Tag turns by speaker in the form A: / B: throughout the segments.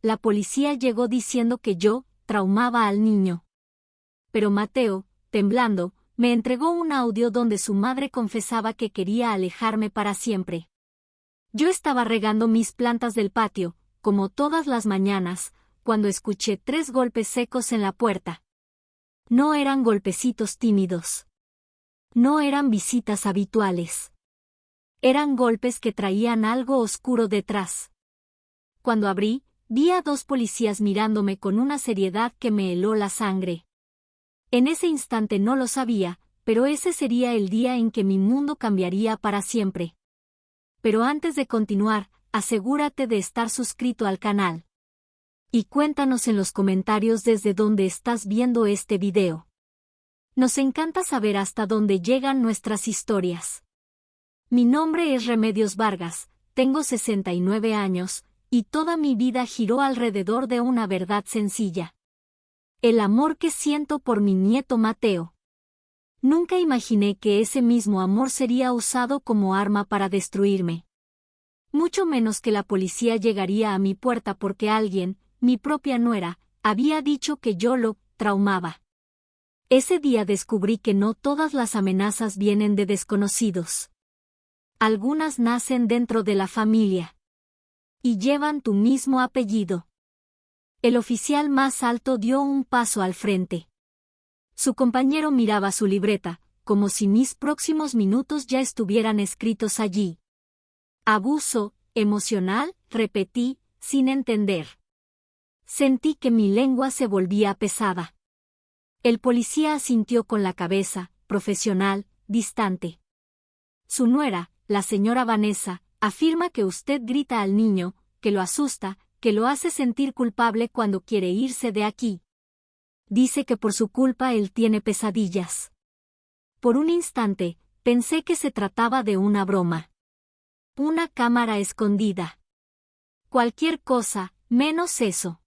A: la policía llegó diciendo que yo traumaba al niño. Pero Mateo, temblando, me entregó un audio donde su madre confesaba que quería alejarme para siempre. Yo estaba regando mis plantas del patio, como todas las mañanas, cuando escuché 3 golpes secos en la puerta. No eran golpecitos tímidos. No eran visitas habituales. Eran golpes que traían algo oscuro detrás. Cuando abrí, vi a 2 policías mirándome con una seriedad que me heló la sangre. En ese instante no lo sabía, pero ese sería el día en que mi mundo cambiaría para siempre. Pero antes de continuar, asegúrate de estar suscrito al canal. Y cuéntanos en los comentarios desde dónde estás viendo este video. Nos encanta saber hasta dónde llegan nuestras historias. Mi nombre es Remedios Vargas, tengo 69 años, y toda mi vida giró alrededor de una verdad sencilla. El amor que siento por mi nieto Mateo. Nunca imaginé que ese mismo amor sería usado como arma para destruirme. Mucho menos que la policía llegaría a mi puerta porque alguien, mi propia nuera, había dicho que yo lo traumaba. Ese día descubrí que no todas las amenazas vienen de desconocidos. Algunas nacen dentro de la familia. Y llevan tu mismo apellido. El oficial más alto dio un paso al frente. Su compañero miraba su libreta, como si mis próximos minutos ya estuvieran escritos allí. Abuso emocional, repetí, sin entender. Sentí que mi lengua se volvía pesada. El policía asintió con la cabeza, profesional, distante. Su nuera, la señora Vanessa, afirma que usted grita al niño, que lo asusta, que lo hace sentir culpable cuando quiere irse de aquí. Dice que por su culpa él tiene pesadillas. Por un instante, pensé que se trataba de una broma. Una cámara escondida. Cualquier cosa, menos eso.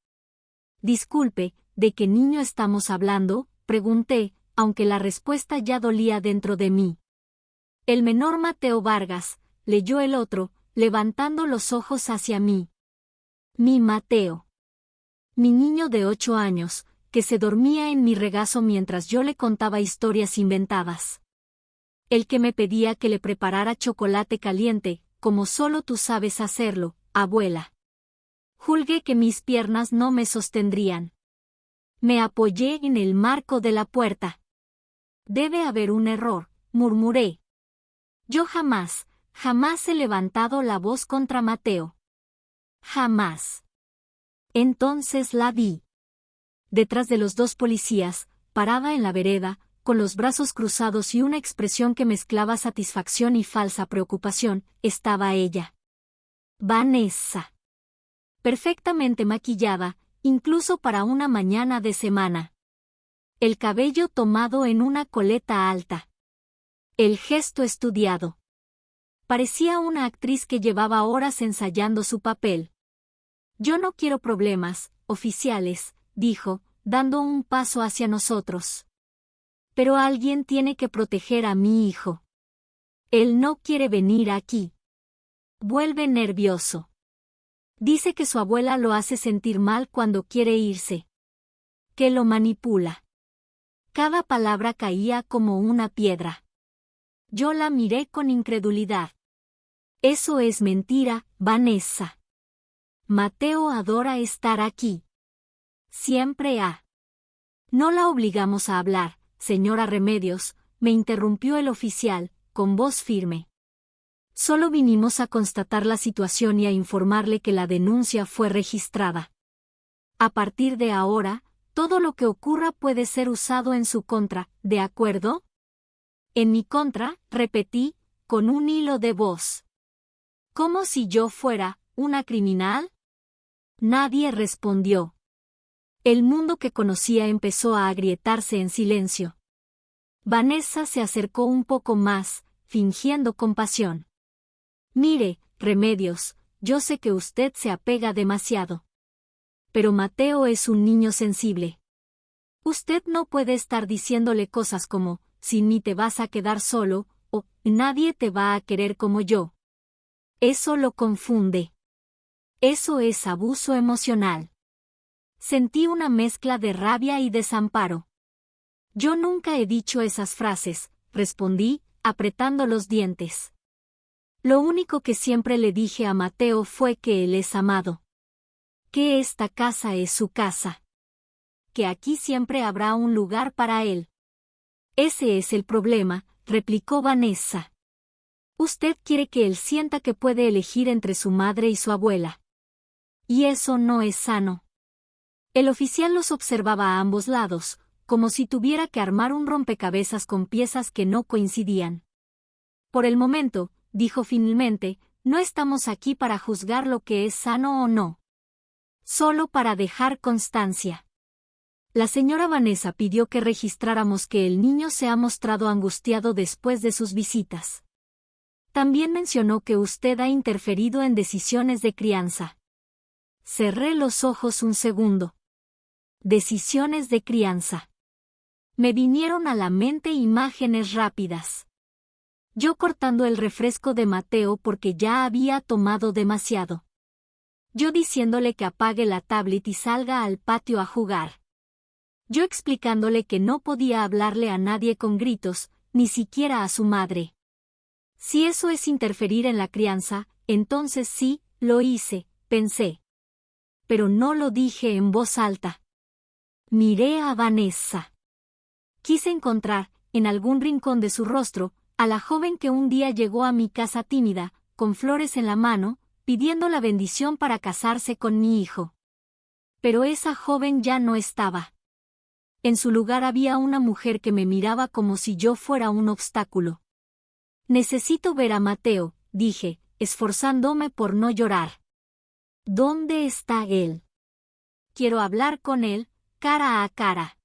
A: Disculpe, ¿de qué niño estamos hablando?, pregunté, aunque la respuesta ya dolía dentro de mí. El menor Mateo Vargas, leyó el otro, levantando los ojos hacia mí. Mi Mateo. Mi niño de 8 años, que se dormía en mi regazo mientras yo le contaba historias inventadas. El que me pedía que le preparara chocolate caliente, como solo tú sabes hacerlo, abuela. Juzgué que mis piernas no me sostendrían. Me apoyé en el marco de la puerta. Debe haber un error, murmuré. Yo jamás he levantado la voz contra Mateo. Jamás. Entonces la vi. Detrás de los 2 policías, parada en la vereda, con los brazos cruzados y una expresión que mezclaba satisfacción y falsa preocupación, estaba ella. Vanessa. Perfectamente maquillada, incluso para una mañana de semana. El cabello tomado en una coleta alta. El gesto estudiado. Parecía una actriz que llevaba horas ensayando su papel. Yo no quiero problemas, oficiales, dijo, dando un paso hacia nosotros. Pero alguien tiene que proteger a mi hijo. Él no quiere venir aquí. Vuelve nervioso. Dice que su abuela lo hace sentir mal cuando quiere irse. Que lo manipula. Cada palabra caía como una piedra. Yo la miré con incredulidad. Eso es mentira, Vanessa. Mateo adora estar aquí. Siempre ha. No la obligamos a hablar, señora Remedios, me interrumpió el oficial, con voz firme. Solo vinimos a constatar la situación y a informarle que la denuncia fue registrada. A partir de ahora, todo lo que ocurra puede ser usado en su contra, ¿de acuerdo? En mi contra, repetí, con un hilo de voz. ¿Como si yo fuera una criminal? Nadie respondió. El mundo que conocía empezó a agrietarse en silencio. Vanessa se acercó un poco más, fingiendo compasión. Mire, Remedios, yo sé que usted se apega demasiado. Pero Mateo es un niño sensible. Usted no puede estar diciéndole cosas como, sin mí te vas a quedar solo, o nadie te va a querer como yo. Eso lo confunde. Eso es abuso emocional. Sentí una mezcla de rabia y desamparo. Yo nunca he dicho esas frases, respondí, apretando los dientes. Lo único que siempre le dije a Mateo fue que él es amado. Que esta casa es su casa. Que aquí siempre habrá un lugar para él. Ese es el problema, replicó Vanessa. Usted quiere que él sienta que puede elegir entre su madre y su abuela. Y eso no es sano. El oficial los observaba a ambos lados, como si tuviera que armar un rompecabezas con piezas que no coincidían. Por el momento, dijo finalmente, no estamos aquí para juzgar lo que es sano o no. Solo para dejar constancia. La señora Vanessa pidió que registráramos que el niño se ha mostrado angustiado después de sus visitas. También mencionó que usted ha interferido en decisiones de crianza. Cerré los ojos un segundo. Decisiones de crianza. Me vinieron a la mente imágenes rápidas. Yo cortando el refresco de Mateo porque ya había tomado demasiado. Yo diciéndole que apague la tablet y salga al patio a jugar. Yo explicándole que no podía hablarle a nadie con gritos, ni siquiera a su madre. Si eso es interferir en la crianza, entonces sí, lo hice, pensé. Pero no lo dije en voz alta. Miré a Vanessa. Quise encontrar, en algún rincón de su rostro, a la joven que un día llegó a mi casa tímida, con flores en la mano, pidiendo la bendición para casarse con mi hijo. Pero esa joven ya no estaba. En su lugar había una mujer que me miraba como si yo fuera un obstáculo. Necesito ver a Mateo, dije, esforzándome por no llorar. ¿Dónde está él? Quiero hablar con él, cara a cara.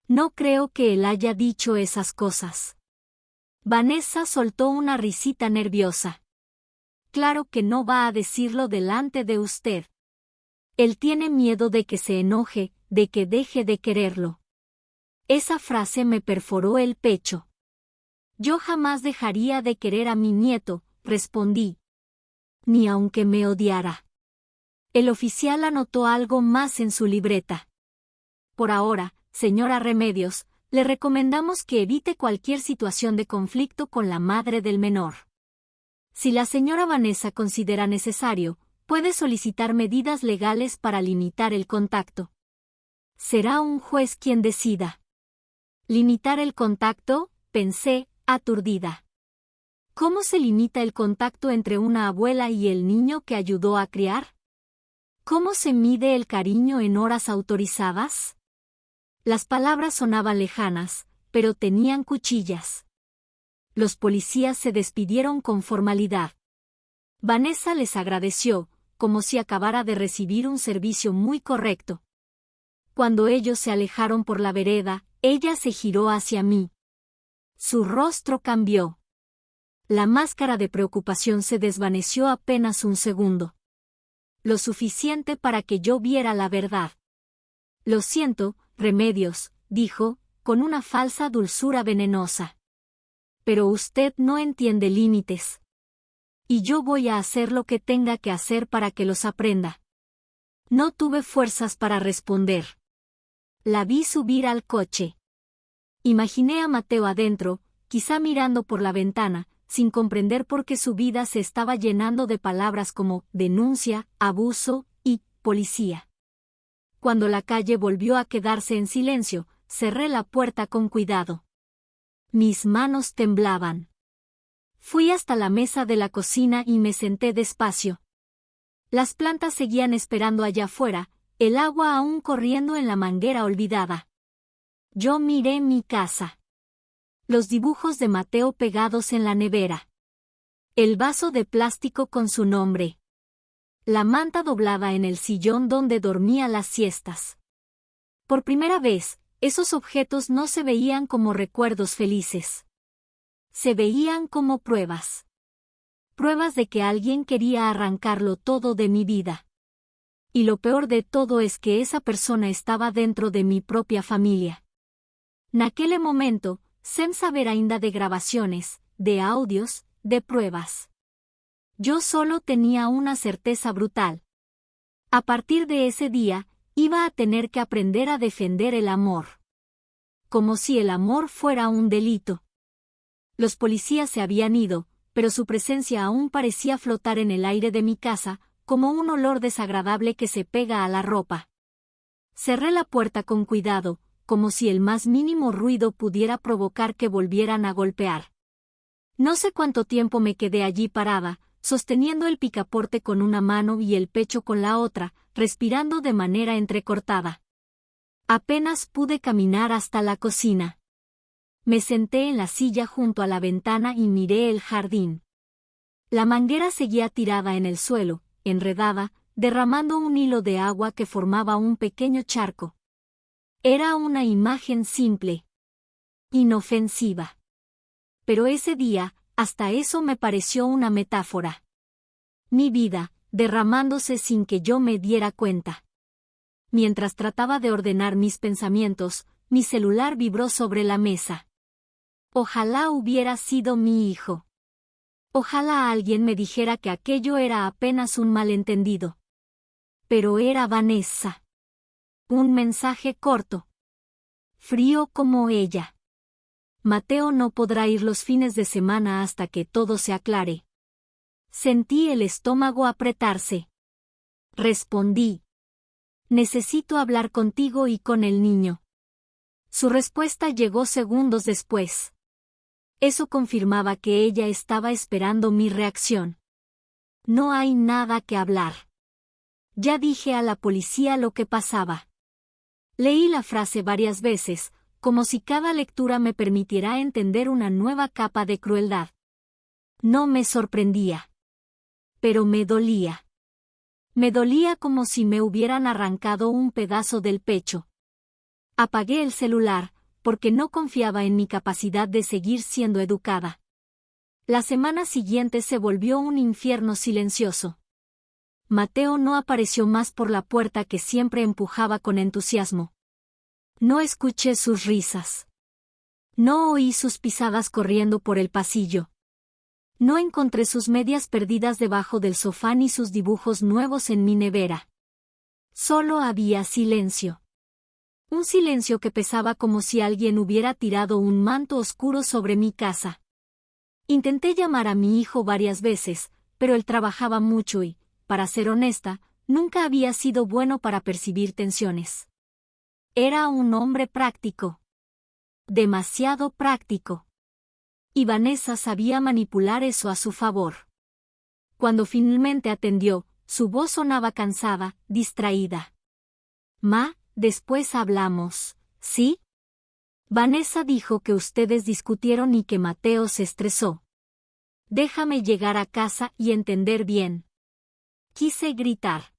A: No creo que él haya dicho esas cosas. Vanessa soltó una risita nerviosa. Claro que no va a decirlo delante de usted. Él tiene miedo de que se enoje, de que deje de quererlo. Esa frase me perforó el pecho. Yo jamás dejaría de querer a mi nieto, respondí. Ni aunque me odiara. El oficial anotó algo más en su libreta. Por ahora, señora Remedios, le recomendamos que evite cualquier situación de conflicto con la madre del menor. Si la señora Vanessa considera necesario, puede solicitar medidas legales para limitar el contacto. Será un juez quien decida. ¿Limitar el contacto?, pensé, aturdida. ¿Cómo se limita el contacto entre una abuela y el niño que ayudó a criar? ¿Cómo se mide el cariño en horas autorizadas? Las palabras sonaban lejanas, pero tenían cuchillas. Los policías se despidieron con formalidad. Vanessa les agradeció, como si acabara de recibir un servicio muy correcto. Cuando ellos se alejaron por la vereda, ella se giró hacia mí. Su rostro cambió. La máscara de preocupación se desvaneció apenas un segundo. Lo suficiente para que yo viera la verdad. Lo siento, Remedios, dijo, con una falsa dulzura venenosa. Pero usted no entiende límites. Y yo voy a hacer lo que tenga que hacer para que los aprenda. No tuve fuerzas para responder. La vi subir al coche. Imaginé a Mateo adentro, quizá mirando por la ventana, sin comprender por qué su vida se estaba llenando de palabras como denuncia, abuso y policía. Cuando la calle volvió a quedarse en silencio, cerré la puerta con cuidado. Mis manos temblaban. Fui hasta la mesa de la cocina y me senté despacio. Las plantas seguían esperando allá afuera, el agua aún corriendo en la manguera olvidada. Yo miré mi casa. Los dibujos de Mateo pegados en la nevera. El vaso de plástico con su nombre. La manta doblada en el sillón donde dormía las siestas. Por primera vez, esos objetos no se veían como recuerdos felices. Se veían como pruebas. Pruebas de que alguien quería arrancarlo todo de mi vida. Y lo peor de todo es que esa persona estaba dentro de mi propia familia. Naquele momento, sen saber ainda de grabaciones, de audios, de pruebas. Yo solo tenía una certeza brutal. A partir de ese día, iba a tener que aprender a defender el amor. Como si el amor fuera un delito. Los policías se habían ido, pero su presencia aún parecía flotar en el aire de mi casa, como un olor desagradable que se pega a la ropa. Cerré la puerta con cuidado, como si el más mínimo ruido pudiera provocar que volvieran a golpear. No sé cuánto tiempo me quedé allí parada, sosteniendo el picaporte con una mano y el pecho con la otra, respirando de manera entrecortada. Apenas pude caminar hasta la cocina. Me senté en la silla junto a la ventana y miré el jardín. La manguera seguía tirada en el suelo, enredada, derramando un hilo de agua que formaba un pequeño charco. Era una imagen simple, inofensiva. Pero ese día, hasta eso me pareció una metáfora. Mi vida, derramándose sin que yo me diera cuenta. Mientras trataba de ordenar mis pensamientos, mi celular vibró sobre la mesa. Ojalá hubiera sido mi hijo. Ojalá alguien me dijera que aquello era apenas un malentendido. Pero era Vanessa. Un mensaje corto. Frío como ella. Mateo no podrá ir los fines de semana hasta que todo se aclare. Sentí el estómago apretarse. Respondí. Necesito hablar contigo y con el niño. Su respuesta llegó segundos después. Eso confirmaba que ella estaba esperando mi reacción. No hay nada que hablar. Ya dije a la policía lo que pasaba. Leí la frase varias veces, como si cada lectura me permitiera entender una nueva capa de crueldad. No me sorprendía. Pero me dolía. Me dolía como si me hubieran arrancado un pedazo del pecho. Apagué el celular, porque no confiaba en mi capacidad de seguir siendo educada. La semana siguiente se volvió un infierno silencioso. Mateo no apareció más por la puerta que siempre empujaba con entusiasmo. No escuché sus risas. No oí sus pisadas corriendo por el pasillo. No encontré sus medias perdidas debajo del sofá ni sus dibujos nuevos en mi nevera. Solo había silencio. Un silencio que pesaba como si alguien hubiera tirado un manto oscuro sobre mi casa. Intenté llamar a mi hijo varias veces, pero él trabajaba mucho y, para ser honesta, nunca había sido bueno para percibir tensiones. Era un hombre práctico. Demasiado práctico. Y Vanessa sabía manipular eso a su favor. Cuando finalmente atendió, su voz sonaba cansada, distraída. Ma, después hablamos, ¿sí? Vanessa dijo que ustedes discutieron y que Mateo se estresó. Déjame llegar a casa y entender bien. Quise gritar.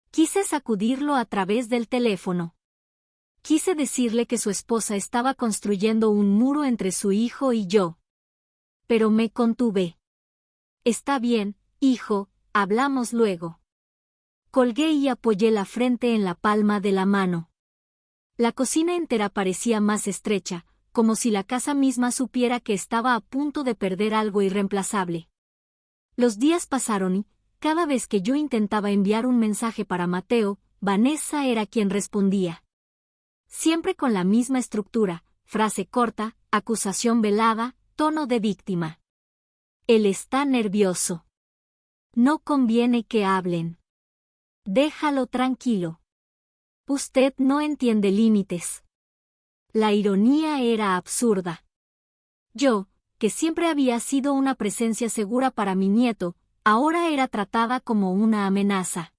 A: Quise sacudirlo a través del teléfono. Quise decirle que su esposa estaba construyendo un muro entre su hijo y yo. Pero me contuve. Está bien, hijo, hablamos luego. Colgué y apoyé la frente en la palma de la mano. La cocina entera parecía más estrecha, como si la casa misma supiera que estaba a punto de perder algo irreemplazable. Los días pasaron y, cada vez que yo intentaba enviar un mensaje para Mateo, Vanessa era quien respondía. Siempre con la misma estructura, frase corta, acusación velada, tono de víctima. Él está nervioso. No conviene que hablen. Déjalo tranquilo. Usted no entiende límites. La ironía era absurda. Yo, que siempre había sido una presencia segura para mi nieto, ahora era tratada como una amenaza.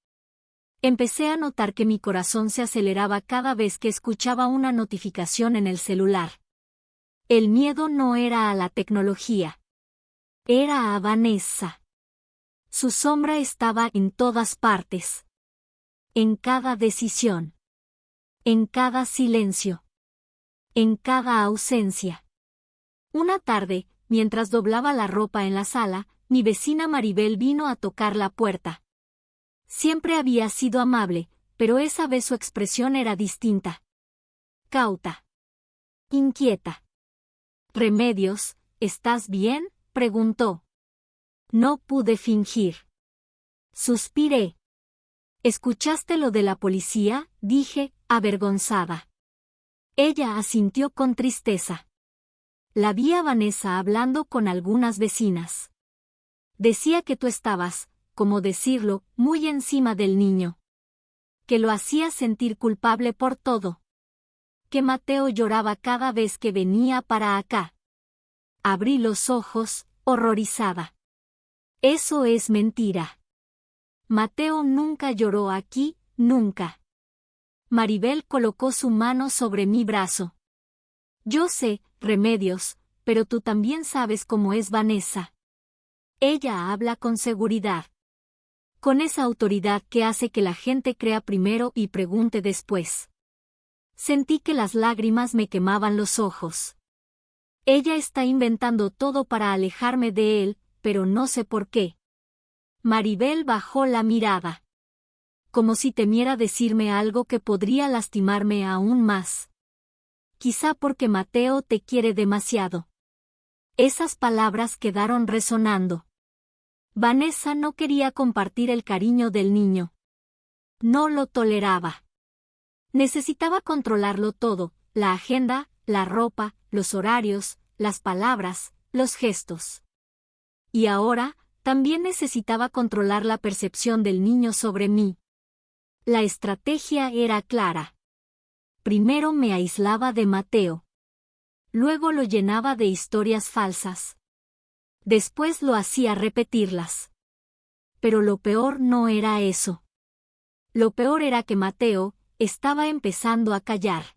A: Empecé a notar que mi corazón se aceleraba cada vez que escuchaba una notificación en el celular. El miedo no era a la tecnología. Era a Vanessa. Su sombra estaba en todas partes. En cada decisión. En cada silencio. En cada ausencia. Una tarde, mientras doblaba la ropa en la sala, mi vecina Maribel vino a tocar la puerta. Siempre había sido amable, pero esa vez su expresión era distinta. Cauta. Inquieta. Remedios, ¿estás bien?, preguntó. No pude fingir. Suspiré. ¿Escuchaste lo de la policía?, dije, avergonzada. Ella asintió con tristeza. La vi a Vanessa hablando con algunas vecinas. Decía que tú estabas, como decirlo, muy encima del niño. Que lo hacía sentir culpable por todo. Que Mateo lloraba cada vez que venía para acá. Abrí los ojos, horrorizada. Eso es mentira. Mateo nunca lloró aquí, nunca. Maribel colocó su mano sobre mi brazo. Yo sé, Remedios, pero tú también sabes cómo es Vanessa. Ella habla con seguridad. Con esa autoridad que hace que la gente crea primero y pregunte después. Sentí que las lágrimas me quemaban los ojos. Ella está inventando todo para alejarme de él, pero no sé por qué. Maribel bajó la mirada. Como si temiera decirme algo que podría lastimarme aún más. Quizá porque Mateo te quiere demasiado. Esas palabras quedaron resonando. Vanessa no quería compartir el cariño del niño. No lo toleraba. Necesitaba controlarlo todo, la agenda, la ropa, los horarios, las palabras, los gestos. Y ahora, también necesitaba controlar la percepción del niño sobre mí. La estrategia era clara. Primero me aislaba de Mateo. Luego lo llenaba de historias falsas. Después lo hacía repetirlas. Pero lo peor no era eso. Lo peor era que Mateo estaba empezando a callar.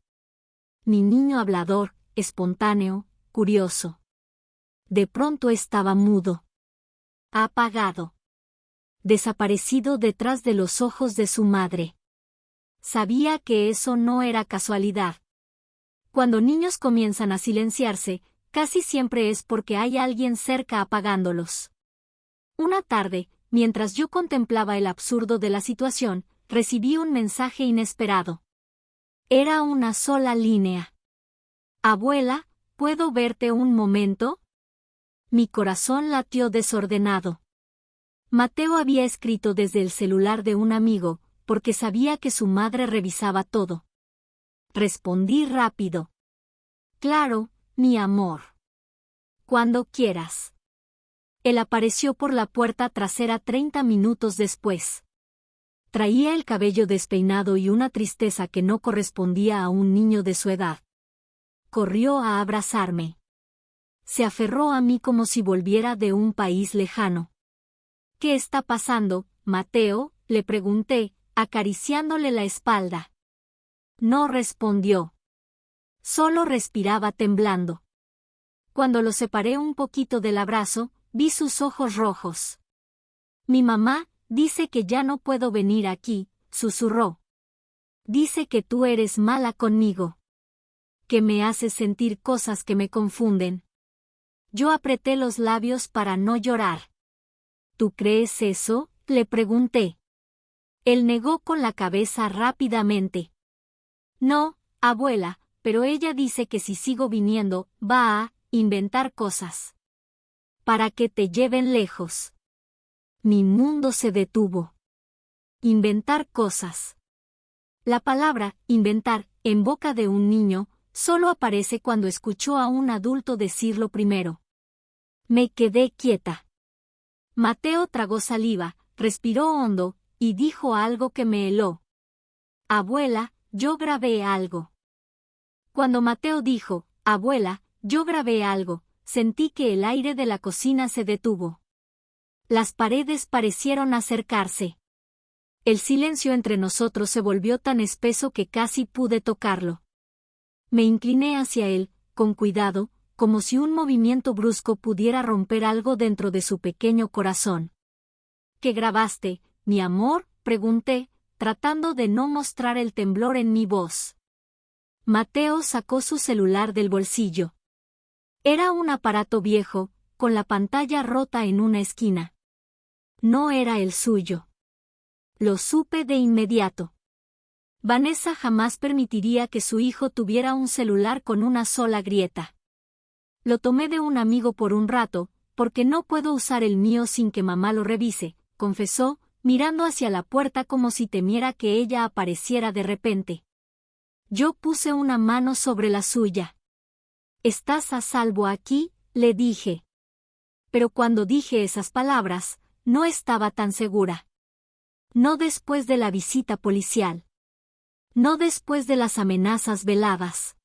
A: Mi niño hablador, espontáneo, curioso. De pronto estaba mudo. Apagado. Desaparecido detrás de los ojos de su madre. Sabía que eso no era casualidad. Cuando niños comienzan a silenciarse, casi siempre es porque hay alguien cerca apagándolos. Una tarde, mientras yo contemplaba el absurdo de la situación, recibí un mensaje inesperado. Era una sola línea. Abuela, ¿puedo verte un momento? Mi corazón latió desordenado. Mateo había escrito desde el celular de un amigo, porque sabía que su madre revisaba todo. Respondí rápido. Claro, mi amor. Cuando quieras. Él apareció por la puerta trasera 30 minutos después. Traía el cabello despeinado y una tristeza que no correspondía a un niño de su edad. Corrió a abrazarme. Se aferró a mí como si volviera de un país lejano. ¿Qué está pasando, Mateo?, le pregunté, acariciándole la espalda. No respondió. Solo respiraba temblando. Cuando lo separé un poquito del abrazo, vi sus ojos rojos. Mi mamá dice que ya no puedo venir aquí, susurró. Dice que tú eres mala conmigo. Que me haces sentir cosas que me confunden. Yo apreté los labios para no llorar. ¿Tú crees eso?, le pregunté. Él negó con la cabeza rápidamente. No, abuela, pero ella dice que si sigo viniendo, va a inventar cosas. Para que te lleven lejos. Mi mundo se detuvo. Inventar cosas. La palabra inventar, en boca de un niño, solo aparece cuando escuchó a un adulto decirlo primero. Me quedé quieta. Mateo tragó saliva, respiró hondo, y dijo algo que me heló. Abuela, yo grabé algo. Cuando Mateo dijo, abuela, yo grabé algo, sentí que el aire de la cocina se detuvo. Las paredes parecieron acercarse. El silencio entre nosotros se volvió tan espeso que casi pude tocarlo. Me incliné hacia él, con cuidado, como si un movimiento brusco pudiera romper algo dentro de su pequeño corazón. ¿Qué grabaste, mi amor?, pregunté, tratando de no mostrar el temblor en mi voz. Mateo sacó su celular del bolsillo. Era un aparato viejo, con la pantalla rota en una esquina. No era el suyo. Lo supe de inmediato. Vanessa jamás permitiría que su hijo tuviera un celular con una sola grieta. Lo tomé de un amigo por un rato, porque no puedo usar el mío sin que mamá lo revise, confesó, mirando hacia la puerta como si temiera que ella apareciera de repente. Yo puse una mano sobre la suya. «Estás a salvo aquí», le dije. Pero cuando dije esas palabras, no estaba tan segura. No después de la visita policial. No después de las amenazas veladas.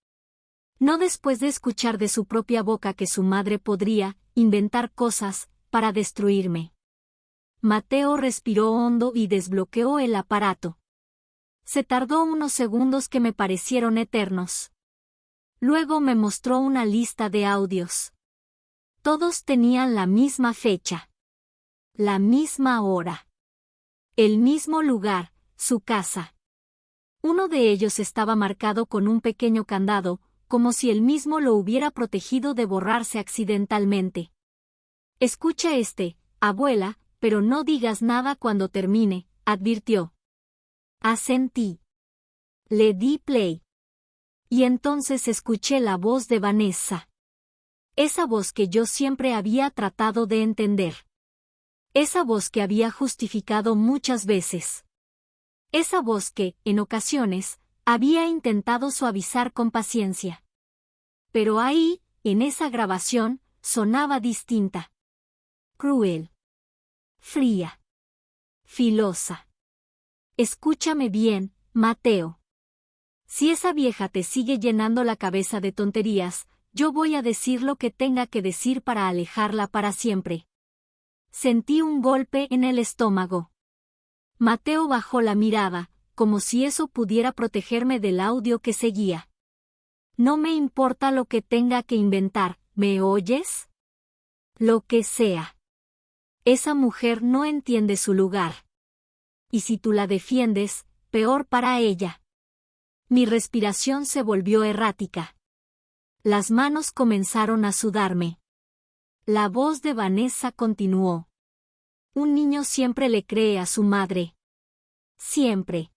A: No después de escuchar de su propia boca que su madre podría inventar cosas para destruirme. Mateo respiró hondo y desbloqueó el aparato. Se tardó unos segundos que me parecieron eternos. Luego me mostró una lista de audios. Todos tenían la misma fecha. La misma hora. El mismo lugar, su casa. Uno de ellos estaba marcado con un pequeño candado, como si él mismo lo hubiera protegido de borrarse accidentalmente. «Escucha abuela, pero no digas nada cuando termine», advirtió. Asentí. Le di play. Y entonces escuché la voz de Vanessa. Esa voz que yo siempre había tratado de entender. Esa voz que había justificado muchas veces. Esa voz que, en ocasiones, había intentado suavizar con paciencia. Pero ahí, en esa grabación, sonaba distinta. Cruel. Fría. Filosa. Escúchame bien, Mateo. Si esa vieja te sigue llenando la cabeza de tonterías, yo voy a decir lo que tenga que decir para alejarla para siempre. Sentí un golpe en el estómago. Mateo bajó la mirada, como si eso pudiera protegerme del audio que seguía. No me importa lo que tenga que inventar, ¿me oyes? Lo que sea. Esa mujer no entiende su lugar. Y si tú la defiendes, peor para ella. Mi respiración se volvió errática. Las manos comenzaron a sudarme. La voz de Vanessa continuó. Un niño siempre le cree a su madre. Siempre.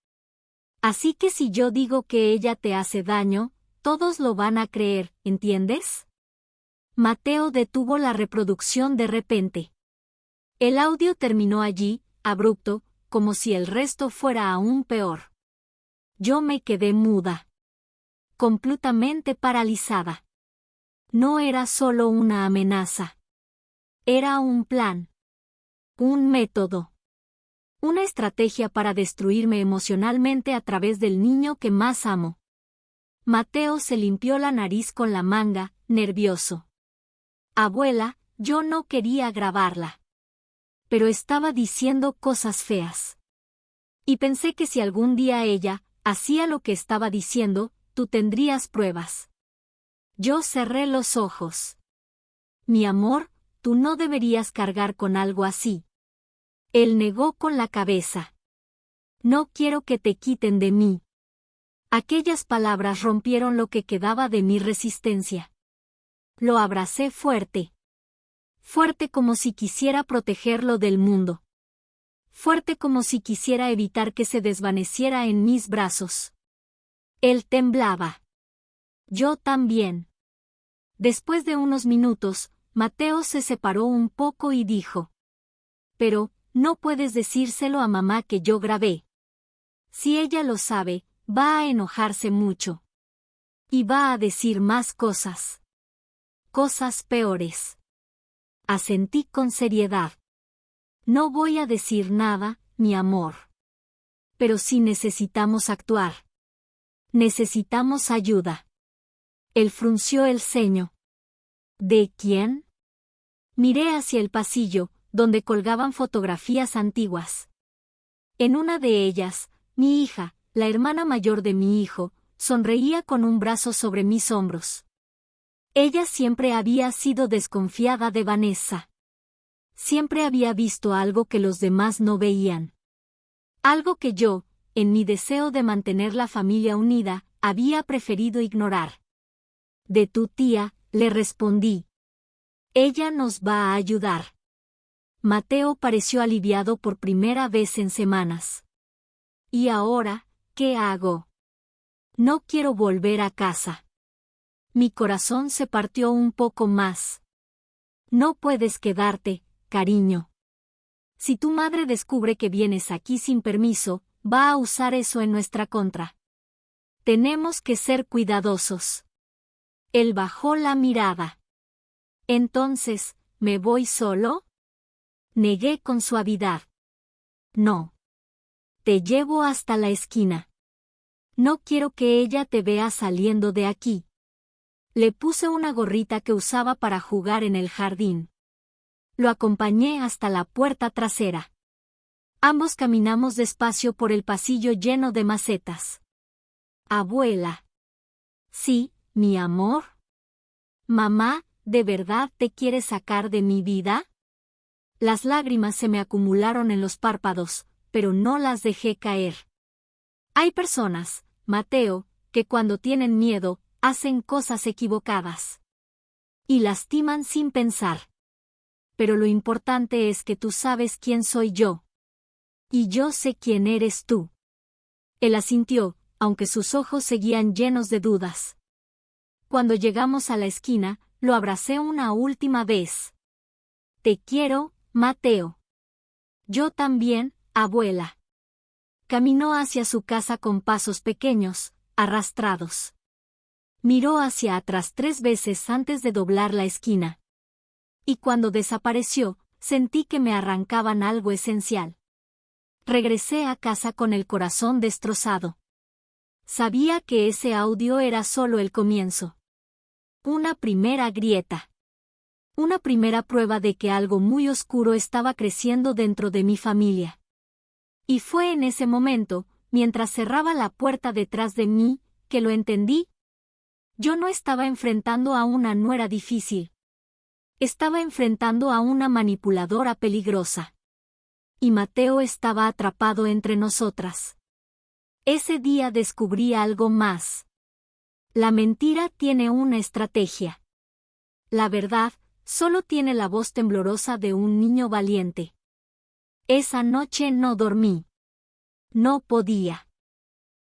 A: Así que si yo digo que ella te hace daño, todos lo van a creer, ¿entiendes? Mateo detuvo la reproducción de repente. El audio terminó allí, abrupto, como si el resto fuera aún peor. Yo me quedé muda. Completamente paralizada. No era solo una amenaza. Era un plan. Un método. Una estrategia para destruirme emocionalmente a través del niño que más amo. Mateo se limpió la nariz con la manga, nervioso. Abuela, yo no quería grabarla. Pero estaba diciendo cosas feas. Y pensé que si algún día ella hacía lo que estaba diciendo, tú tendrías pruebas. Yo cerré los ojos. Mi amor, tú no deberías cargar con algo así. Él negó con la cabeza. No quiero que te quiten de mí. Aquellas palabras rompieron lo que quedaba de mi resistencia. Lo abracé fuerte. Fuerte como si quisiera protegerlo del mundo. Fuerte como si quisiera evitar que se desvaneciera en mis brazos. Él temblaba. Yo también. Después de unos minutos, Mateo se separó un poco y dijo. Pero, no puedes decírselo a mamá que yo grabé. Si ella lo sabe, va a enojarse mucho. Y va a decir más cosas. Cosas peores. Asentí con seriedad. No voy a decir nada, mi amor. Pero sí necesitamos actuar. Necesitamos ayuda. Él frunció el ceño. ¿De quién? Miré hacia el pasillo, donde colgaban fotografías antiguas. En una de ellas, mi hija, la hermana mayor de mi hijo, sonreía con un brazo sobre mis hombros. Ella siempre había sido desconfiada de Vanessa. Siempre había visto algo que los demás no veían. Algo que yo, en mi deseo de mantener la familia unida, había preferido ignorar. De tu tía, le respondí. Ella nos va a ayudar. Mateo pareció aliviado por primera vez en semanas. ¿Y ahora, qué hago? No quiero volver a casa. Mi corazón se partió un poco más. No puedes quedarte, cariño. Si tu madre descubre que vienes aquí sin permiso, va a usar eso en nuestra contra. Tenemos que ser cuidadosos. Él bajó la mirada. Entonces, ¿me voy solo? Negué con suavidad. No. Te llevo hasta la esquina. No quiero que ella te vea saliendo de aquí. Le puse una gorrita que usaba para jugar en el jardín. Lo acompañé hasta la puerta trasera. Ambos caminamos despacio por el pasillo lleno de macetas. Abuela. Sí, mi amor. Mamá, ¿de verdad te quieres sacar de mi vida? Las lágrimas se me acumularon en los párpados, pero no las dejé caer. Hay personas, Mateo, que cuando tienen miedo, hacen cosas equivocadas. Y lastiman sin pensar. Pero lo importante es que tú sabes quién soy yo. Y yo sé quién eres tú. Él asintió, aunque sus ojos seguían llenos de dudas. Cuando llegamos a la esquina, lo abracé una última vez. Te quiero, Mateo. Yo también, abuela. Caminó hacia su casa con pasos pequeños, arrastrados. Miró hacia atrás 3 veces antes de doblar la esquina. Y cuando desapareció, sentí que me arrancaban algo esencial. Regresé a casa con el corazón destrozado. Sabía que ese audio era solo el comienzo. Una primera grieta. Una primera prueba de que algo muy oscuro estaba creciendo dentro de mi familia. Y fue en ese momento, mientras cerraba la puerta detrás de mí, que lo entendí. Yo no estaba enfrentando a una nuera difícil. Estaba enfrentando a una manipuladora peligrosa. Y Mateo estaba atrapado entre nosotras. Ese día descubrí algo más. La mentira tiene una estrategia. La verdad, solo tiene la voz temblorosa de un niño valiente. Esa noche no dormí. No podía.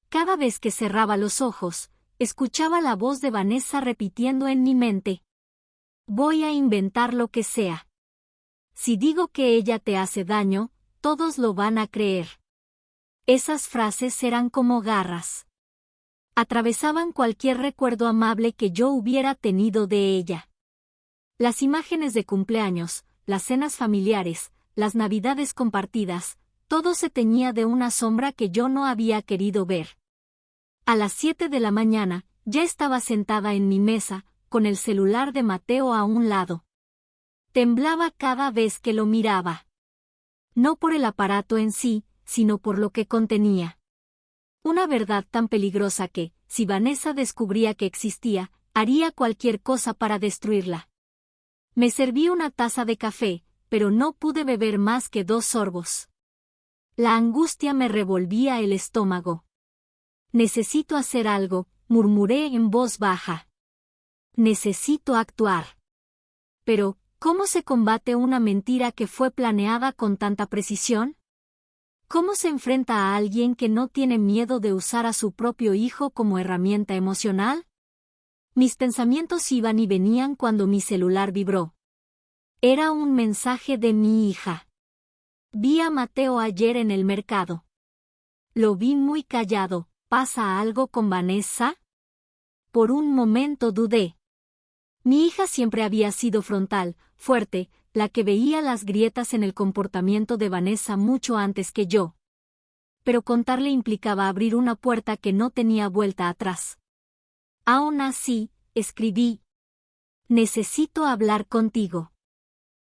A: Cada vez que cerraba los ojos, escuchaba la voz de Vanessa repitiendo en mi mente. Voy a inventar lo que sea. Si digo que ella te hace daño, todos lo van a creer. Esas frases eran como garras. Atravesaban cualquier recuerdo amable que yo hubiera tenido de ella. Las imágenes de cumpleaños, las cenas familiares, las navidades compartidas, todo se teñía de una sombra que yo no había querido ver. A las 7 de la mañana, ya estaba sentada en mi mesa, con el celular de Mateo a un lado. Temblaba cada vez que lo miraba. No por el aparato en sí, sino por lo que contenía. Una verdad tan peligrosa que, si Vanessa descubría que existía, haría cualquier cosa para destruirla. Me serví una taza de café, pero no pude beber más que 2 sorbos. La angustia me revolvía el estómago. Necesito hacer algo, murmuré en voz baja. Necesito actuar. Pero, ¿cómo se combate una mentira que fue planeada con tanta precisión? ¿Cómo se enfrenta a alguien que no tiene miedo de usar a su propio hijo como herramienta emocional? Mis pensamientos iban y venían cuando mi celular vibró. Era un mensaje de mi hija. Vi a Mateo ayer en el mercado. Lo vi muy callado. ¿Pasa algo con Vanessa? Por un momento dudé. Mi hija siempre había sido frontal, fuerte, la que veía las grietas en el comportamiento de Vanessa mucho antes que yo. Pero contarle implicaba abrir una puerta que no tenía vuelta atrás. Aún así, escribí. Necesito hablar contigo.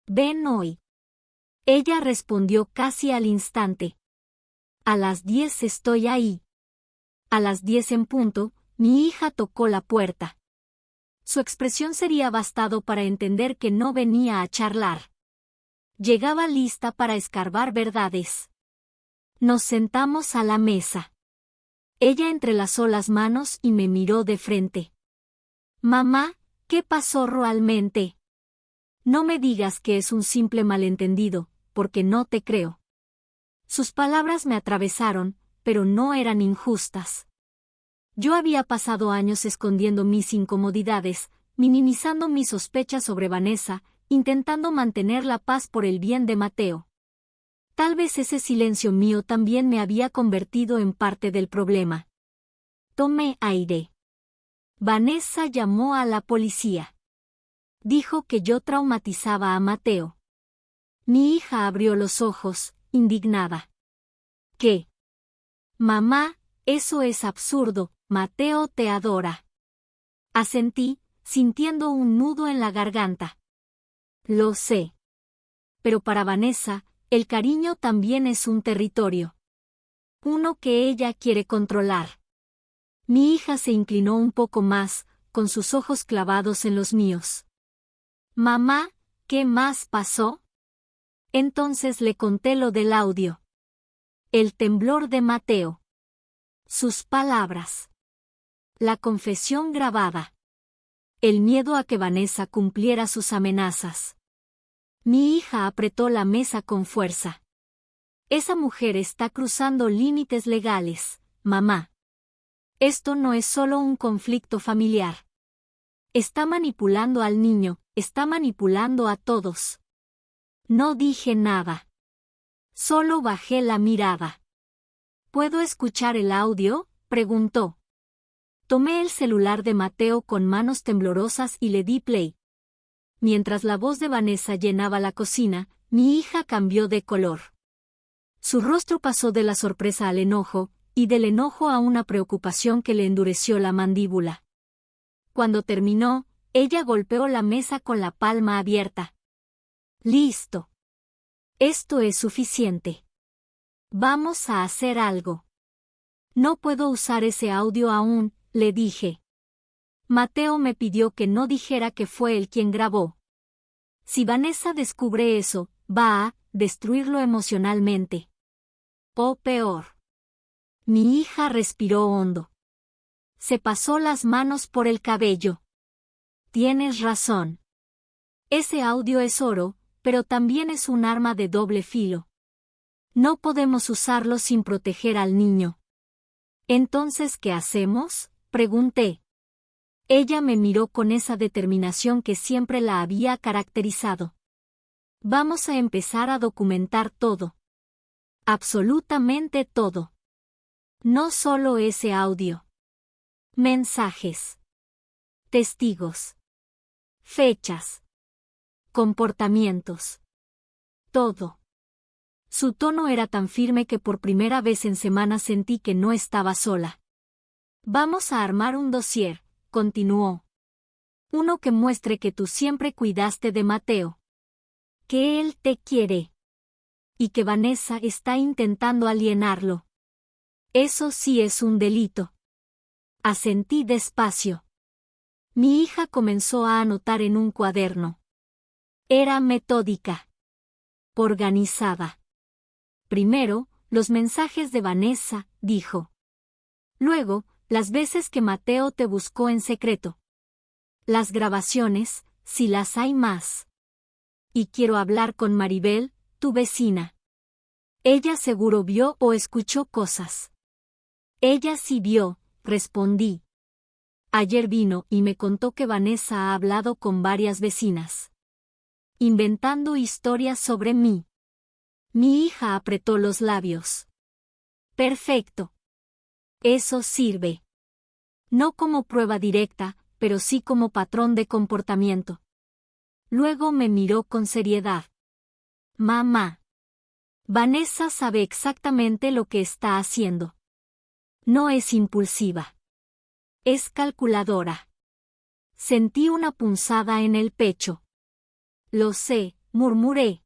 A: Ven hoy. Ella respondió casi al instante. A las 10 estoy ahí. A las 10 en punto, mi hija tocó la puerta. Su expresión sería bastado para entender que no venía a charlar. Llegaba lista para escarbar verdades. Nos sentamos a la mesa. Ella entrelazó las manos y me miró de frente. Mamá, ¿qué pasó realmente? No me digas que es un simple malentendido, porque no te creo. Sus palabras me atravesaron, pero no eran injustas. Yo había pasado años escondiendo mis incomodidades, minimizando mis sospechas sobre Vanessa, intentando mantener la paz por el bien de Mateo. Tal vez ese silencio mío también me había convertido en parte del problema. Tomé aire. Vanessa llamó a la policía. Dijo que yo traumatizaba a Mateo. Mi hija abrió los ojos, indignada. ¿Qué? Mamá, eso es absurdo, Mateo te adora. Asentí, sintiendo un nudo en la garganta. Lo sé. Pero para Vanessa, el cariño también es un territorio. Uno que ella quiere controlar. Mi hija se inclinó un poco más, con sus ojos clavados en los míos. Mamá, ¿qué más pasó? Entonces le conté lo del audio. El temblor de Mateo. Sus palabras. La confesión grabada. El miedo a que Vanessa cumpliera sus amenazas. Mi hija apretó la mesa con fuerza. Esa mujer está cruzando límites legales, mamá. Esto no es solo un conflicto familiar. Está manipulando al niño, está manipulando a todos. No dije nada. Solo bajé la mirada. ¿Puedo escuchar el audio?, preguntó. Tomé el celular de Mateo con manos temblorosas y le di play. Mientras la voz de Vanessa llenaba la cocina, mi hija cambió de color. Su rostro pasó de la sorpresa al enojo, y del enojo a una preocupación que le endureció la mandíbula. Cuando terminó, ella golpeó la mesa con la palma abierta. Listo. Esto es suficiente. Vamos a hacer algo. No puedo usar ese audio aún, le dije. Mateo me pidió que no dijera que fue él quien grabó. Si Vanessa descubre eso, va a destruirlo emocionalmente. O peor. Mi hija respiró hondo. Se pasó las manos por el cabello. Tienes razón. Ese audio es oro, pero también es un arma de doble filo. No podemos usarlo sin proteger al niño. ¿Entonces qué hacemos?, pregunté. Ella me miró con esa determinación que siempre la había caracterizado. Vamos a empezar a documentar todo. Absolutamente todo. No solo ese audio. Mensajes. Testigos. Fechas. Comportamientos. Todo. Su tono era tan firme que por primera vez en semanas sentí que no estaba sola. Vamos a armar un dossier, continuó. Uno que muestre que tú siempre cuidaste de Mateo. Que él te quiere. Y que Vanessa está intentando alienarlo. Eso sí es un delito. Asentí despacio. Mi hija comenzó a anotar en un cuaderno. Era metódica. Organizada. Primero, los mensajes de Vanessa, dijo. Luego, las veces que Mateo te buscó en secreto. Las grabaciones, si las hay más. Y quiero hablar con Maribel, tu vecina. Ella seguro vio o escuchó cosas. Ella sí vio, respondí. Ayer vino y me contó que Vanessa ha hablado con varias vecinas. Inventando historias sobre mí. Mi hija apretó los labios. Perfecto. Eso sirve. No como prueba directa, pero sí como patrón de comportamiento. Luego me miró con seriedad. Mamá. Vanessa sabe exactamente lo que está haciendo. No es impulsiva. Es calculadora. Sentí una punzada en el pecho. Lo sé, murmuré.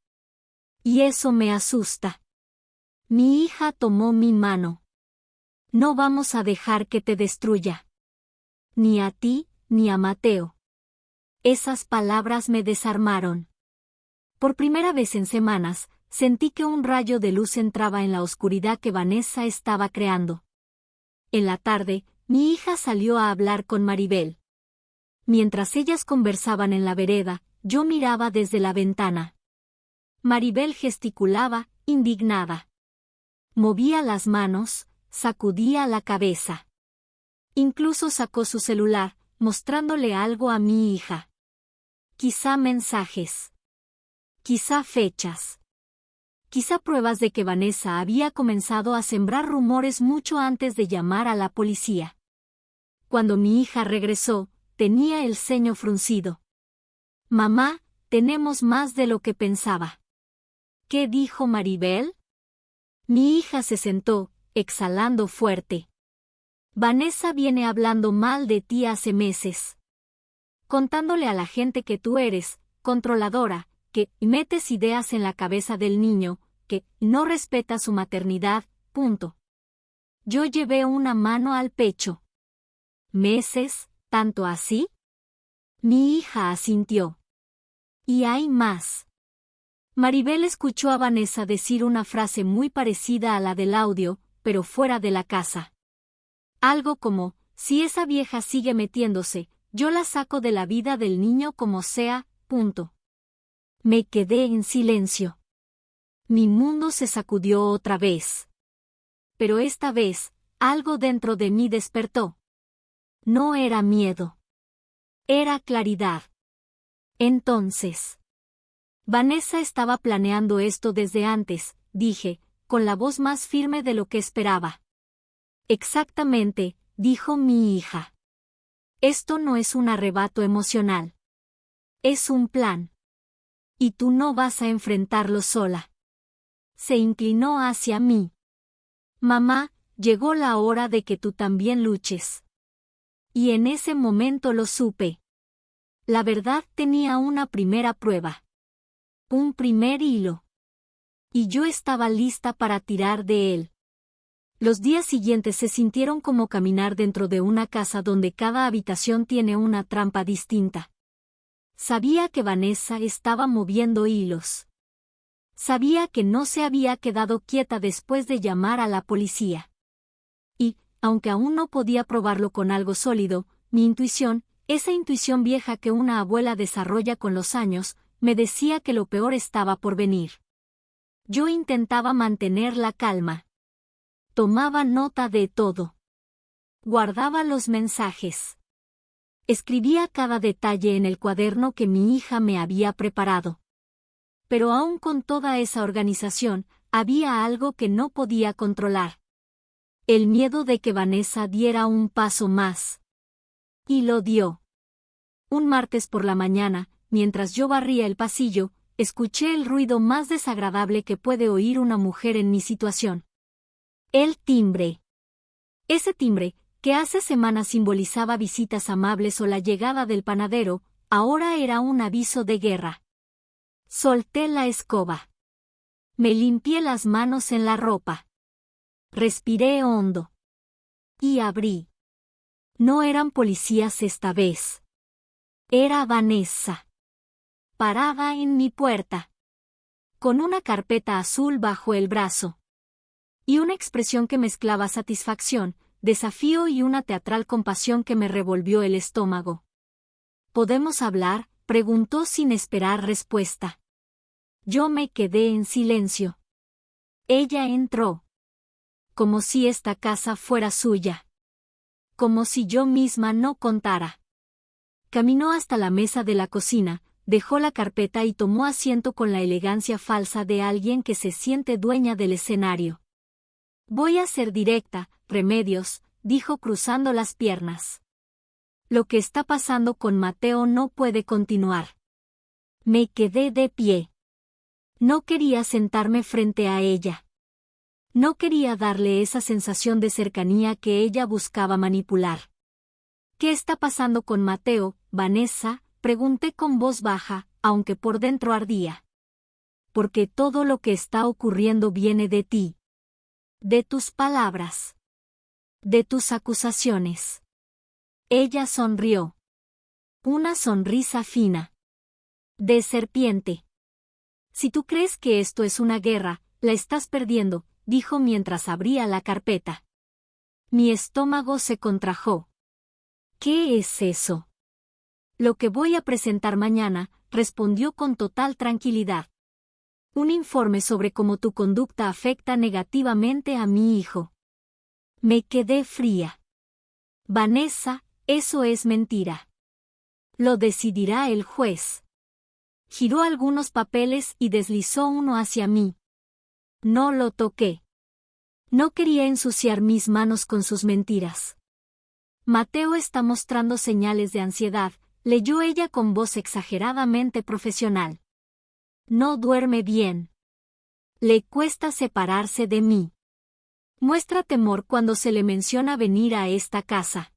A: Y eso me asusta. Mi hija tomó mi mano. No vamos a dejar que te destruya. Ni a ti, ni a Mateo. Esas palabras me desarmaron. Por primera vez en semanas, sentí que un rayo de luz entraba en la oscuridad que Vanessa estaba creando. En la tarde, mi hija salió a hablar con Maribel. Mientras ellas conversaban en la vereda, yo miraba desde la ventana. Maribel gesticulaba, indignada. Movía las manos, sacudía la cabeza. Incluso sacó su celular, mostrándole algo a mi hija. Quizá mensajes. Quizá fechas. quizá pruebas de que Vanessa había comenzado a sembrar rumores mucho antes de llamar a la policía. Cuando mi hija regresó, tenía el ceño fruncido. Mamá, tenemos más de lo que pensaba. ¿Qué dijo Maribel? Mi hija se sentó, exhalando fuerte. Vanessa viene hablando mal de ti hace meses. Contándole a la gente que tú eres, controladora, que metes ideas en la cabeza del niño, que no respeta su maternidad, punto. Yo llevé una mano al pecho. ¿Meses, tanto así? Mi hija asintió. Y hay más. Maribel escuchó a Vanessa decir una frase muy parecida a la del audio, pero fuera de la casa. Algo como, si esa vieja sigue metiéndose, yo la saco de la vida del niño como sea, punto. Me quedé en silencio. Mi mundo se sacudió otra vez. Pero esta vez, algo dentro de mí despertó. No era miedo. Era claridad. Entonces. Vanessa estaba planeando esto desde antes, dije, con la voz más firme de lo que esperaba. Exactamente, dijo mi hija. Esto no es un arrebato emocional. Es un plan. Y tú no vas a enfrentarlo sola. Se inclinó hacia mí. Mamá, llegó la hora de que tú también luches. Y en ese momento lo supe. La verdad tenía una primera prueba. Un primer hilo. Y yo estaba lista para tirar de él. Los días siguientes se sintieron como caminar dentro de una casa donde cada habitación tiene una trampa distinta. Sabía que Vanessa estaba moviendo hilos. Sabía que no se había quedado quieta después de llamar a la policía. Y, aunque aún no podía probarlo con algo sólido, mi intuición, esa intuición vieja que una abuela desarrolla con los años, me decía que lo peor estaba por venir. Yo intentaba mantener la calma. Tomaba nota de todo. Guardaba los mensajes. Escribía cada detalle en el cuaderno que mi hija me había preparado. Pero aún con toda esa organización, había algo que no podía controlar. El miedo de que Vanessa diera un paso más. Y lo dio. Un martes por la mañana, mientras yo barría el pasillo, escuché el ruido más desagradable que puede oír una mujer en mi situación. El timbre. Ese timbre, que hace semanas simbolizaba visitas amables o la llegada del panadero, ahora era un aviso de guerra. Solté la escoba. Me limpié las manos en la ropa. Respiré hondo. Y abrí. No eran policías esta vez. Era Vanessa. Parada en mi puerta. Con una carpeta azul bajo el brazo. Y una expresión que mezclaba satisfacción, desafío y una teatral compasión que me revolvió el estómago. ¿Podemos hablar?, preguntó sin esperar respuesta. Yo me quedé en silencio. Ella entró. Como si esta casa fuera suya. Como si yo misma no contara. Caminó hasta la mesa de la cocina, dejó la carpeta y tomó asiento con la elegancia falsa de alguien que se siente dueña del escenario. Voy a ser directa, Remedios, dijo cruzando las piernas. Lo que está pasando con Mateo no puede continuar. Me quedé de pie. No quería sentarme frente a ella. No quería darle esa sensación de cercanía que ella buscaba manipular. ¿Qué está pasando con Mateo, Vanessa?, pregunté con voz baja, aunque por dentro ardía. Porque todo lo que está ocurriendo viene de ti. De tus palabras. De tus acusaciones. Ella sonrió. Una sonrisa fina. De serpiente. Si tú crees que esto es una guerra, la estás perdiendo, dijo mientras abría la carpeta. Mi estómago se contrajo. ¿Qué es eso? Lo que voy a presentar mañana, respondió con total tranquilidad. Un informe sobre cómo tu conducta afecta negativamente a mi hijo. Me quedé fría. Vanessa, eso es mentira. Lo decidirá el juez. Giró algunos papeles y deslizó uno hacia mí. No lo toqué. No quería ensuciar mis manos con sus mentiras. Mateo está mostrando señales de ansiedad, leyó ella con voz exageradamente profesional. No duerme bien. Le cuesta separarse de mí. Muestra temor cuando se le menciona venir a esta casa.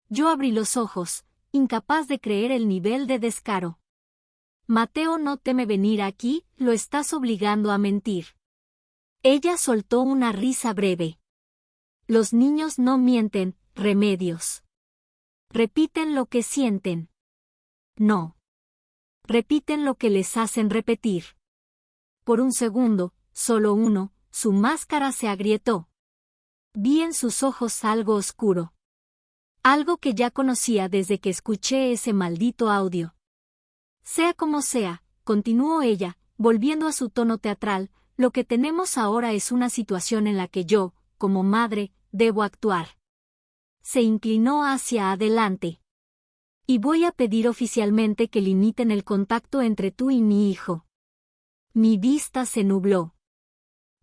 A: Yo abrí los ojos, incapaz de creer el nivel de descaro. Mateo no teme venir aquí, lo estás obligando a mentir. Ella soltó una risa breve. Los niños no mienten, Remedios. Repiten lo que sienten. No. Repiten lo que les hacen repetir. Por un segundo, solo uno, su máscara se agrietó. Vi en sus ojos algo oscuro. Algo que ya conocía desde que escuché ese maldito audio. Sea como sea, continuó ella, volviendo a su tono teatral, lo que tenemos ahora es una situación en la que yo, como madre, debo actuar. Se inclinó hacia adelante. Y voy a pedir oficialmente que limiten el contacto entre tú y mi hijo. Mi vista se nubló.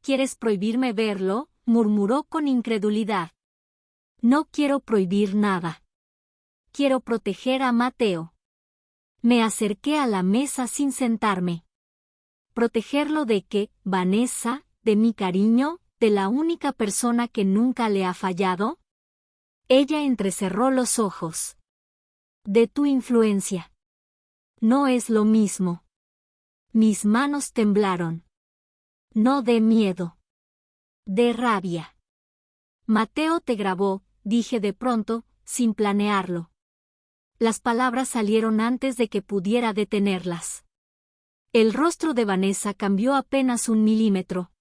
A: ¿Quieres prohibirme verlo?, murmuró con incredulidad. No quiero prohibir nada. Quiero proteger a Mateo. Me acerqué a la mesa sin sentarme. ¿Protegerlo de qué, Vanessa? ¿De mi cariño? ¿De la única persona que nunca le ha fallado? Ella entrecerró los ojos. De tu influencia. No es lo mismo. Mis manos temblaron. No de miedo. De rabia. Mateo te grabó, dije de pronto, sin planearlo. Las palabras salieron antes de que pudiera detenerlas. El rostro de Vanessa cambió apenas 1 milímetro.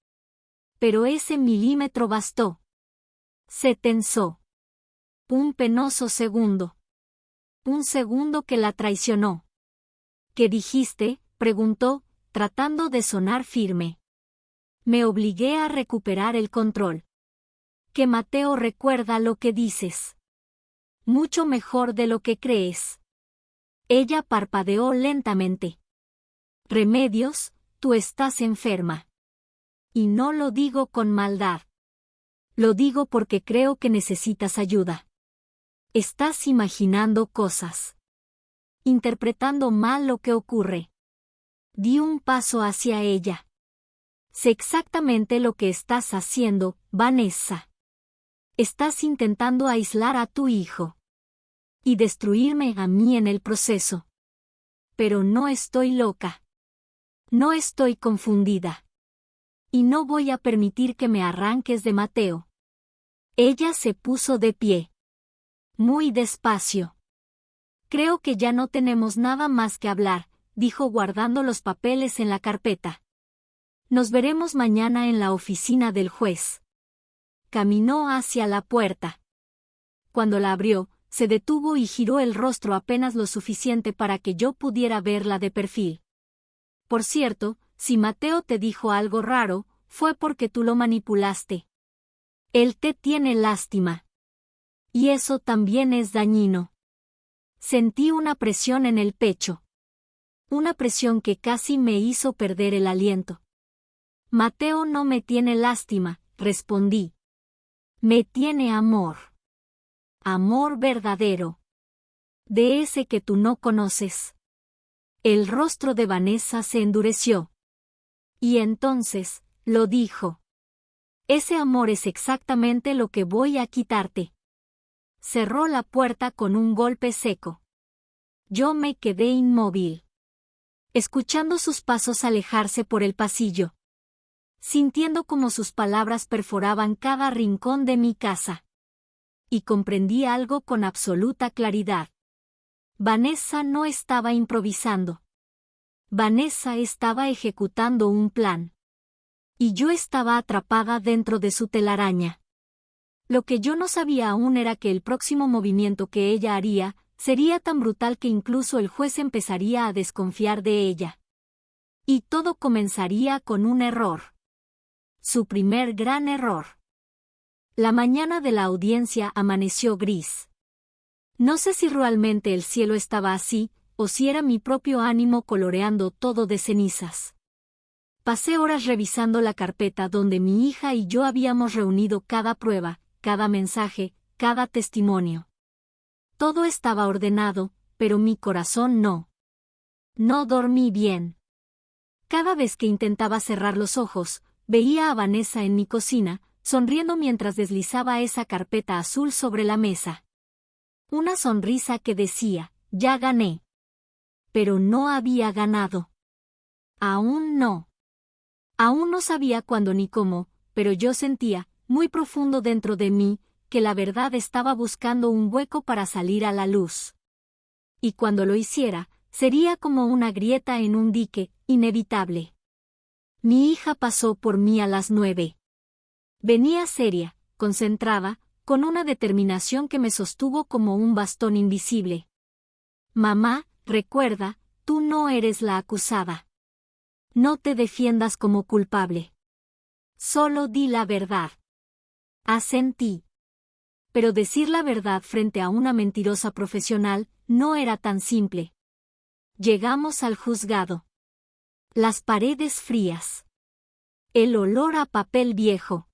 A: Pero ese milímetro bastó. Se tensó. Un penoso segundo. Un segundo que la traicionó. ¿Qué dijiste?, preguntó, tratando de sonar firme. Me obligué a recuperar el control. Que Mateo recuerda lo que dices. Mucho mejor de lo que crees. Ella parpadeó lentamente. Remedios, tú estás enferma. Y no lo digo con maldad. Lo digo porque creo que necesitas ayuda. Estás imaginando cosas. Interpretando mal lo que ocurre. Di un paso hacia ella. Sé exactamente lo que estás haciendo, Vanessa. Estás intentando aislar a tu hijo. Y destruirme a mí en el proceso. Pero no estoy loca. No estoy confundida. Y no voy a permitir que me arranques de Mateo. Ella se puso de pie. Muy despacio. Creo que ya no tenemos nada más que hablar, dijo guardando los papeles en la carpeta. Nos veremos mañana en la oficina del juez. Caminó hacia la puerta. Cuando la abrió, se detuvo y giró el rostro apenas lo suficiente para que yo pudiera verla de perfil. Por cierto, si Mateo te dijo algo raro, fue porque tú lo manipulaste. Él te tiene lástima. Y eso también es dañino. Sentí una presión en el pecho. Una presión que casi me hizo perder el aliento. Mateo no me tiene lástima, respondí. Me tiene amor. Amor verdadero. De ese que tú no conoces. El rostro de Vanessa se endureció. Y entonces, lo dijo. Ese amor es exactamente lo que voy a quitarte. Cerró la puerta con un golpe seco. Yo me quedé inmóvil. Escuchando sus pasos alejarse por el pasillo. Sintiendo como sus palabras perforaban cada rincón de mi casa. Y comprendí algo con absoluta claridad. Vanessa no estaba improvisando. Vanessa estaba ejecutando un plan. Y yo estaba atrapada dentro de su telaraña. Lo que yo no sabía aún era que el próximo movimiento que ella haría sería tan brutal que incluso el juez empezaría a desconfiar de ella. Y todo comenzaría con un error. Su primer gran error. La mañana de la audiencia amaneció gris. No sé si realmente el cielo estaba así, o si era mi propio ánimo coloreando todo de cenizas. Pasé horas revisando la carpeta donde mi hija y yo habíamos reunido cada prueba, cada mensaje, cada testimonio. Todo estaba ordenado, pero mi corazón no. No dormí bien. Cada vez que intentaba cerrar los ojos, veía a Vanessa en mi cocina, sonriendo mientras deslizaba esa carpeta azul sobre la mesa. Una sonrisa que decía, ya gané. Pero no había ganado. Aún no. Aún no sabía cuándo ni cómo, pero yo sentía, muy profundo dentro de mí, que la verdad estaba buscando un hueco para salir a la luz. Y cuando lo hiciera, sería como una grieta en un dique, inevitable. Mi hija pasó por mí a las 9. Venía seria, concentrada, con una determinación que me sostuvo como un bastón invisible. Mamá, recuerda, tú no eres la acusada. No te defiendas como culpable. Solo di la verdad. Asentí. Pero decir la verdad frente a una mentirosa profesional no era tan simple. Llegamos al juzgado. Las paredes frías. El olor a papel viejo.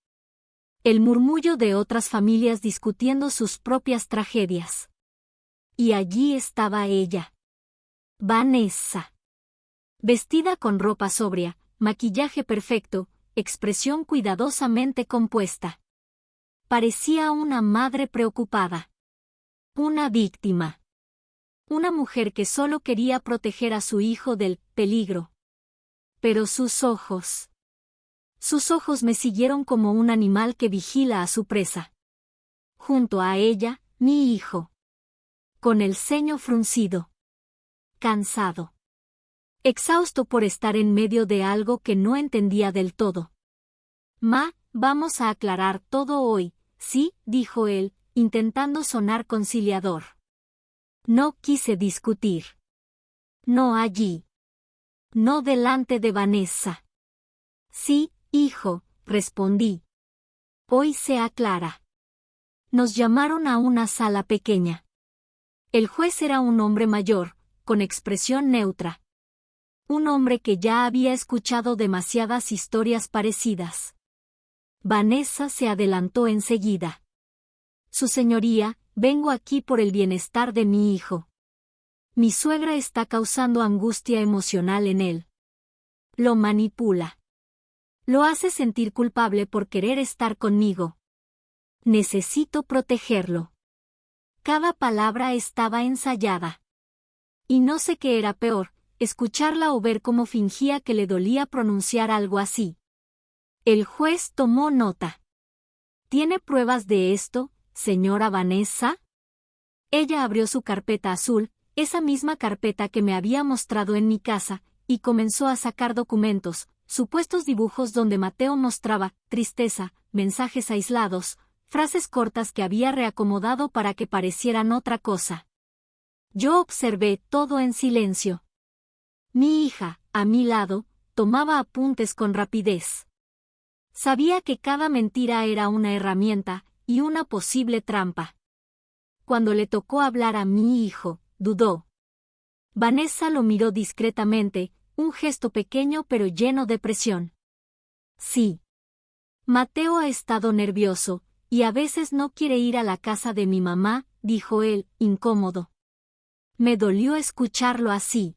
A: El murmullo de otras familias discutiendo sus propias tragedias. Y allí estaba ella. Vanessa. Vestida con ropa sobria, maquillaje perfecto, expresión cuidadosamente compuesta. Parecía una madre preocupada. Una víctima. Una mujer que solo quería proteger a su hijo del peligro. Pero sus ojos me siguieron como un animal que vigila a su presa. Junto a ella, mi hijo. Con el ceño fruncido. Cansado. Exhausto por estar en medio de algo que no entendía del todo. Ma, vamos a aclarar todo hoy, ¿sí?, dijo él, intentando sonar conciliador. No quise discutir. No allí. No delante de Vanessa. Sí, hijo, respondí. Hoy se aclara. Nos llamaron a una sala pequeña. El juez era un hombre mayor, con expresión neutra. Un hombre que ya había escuchado demasiadas historias parecidas. Vanessa se adelantó enseguida. Su señoría, vengo aquí por el bienestar de mi hijo. Mi suegra está causando angustia emocional en él. Lo manipula. Lo hace sentir culpable por querer estar conmigo. Necesito protegerlo. Cada palabra estaba ensayada. Y no sé qué era peor, escucharla o ver cómo fingía que le dolía pronunciar algo así. El juez tomó nota. ¿Tiene pruebas de esto, señora Vanessa? Ella abrió su carpeta azul, esa misma carpeta que me había mostrado en mi casa, y comenzó a sacar documentos, supuestos dibujos donde Mateo mostraba tristeza, mensajes aislados, frases cortas que había reacomodado para que parecieran otra cosa. Yo observé todo en silencio. Mi hija, a mi lado, tomaba apuntes con rapidez. Sabía que cada mentira era una herramienta y una posible trampa. Cuando le tocó hablar a mi hijo, dudó. Vanessa lo miró discretamente, un gesto pequeño pero lleno de presión. Sí. Mateo ha estado nervioso, y a veces no quiere ir a la casa de mi mamá, dijo él, incómodo. Me dolió escucharlo así.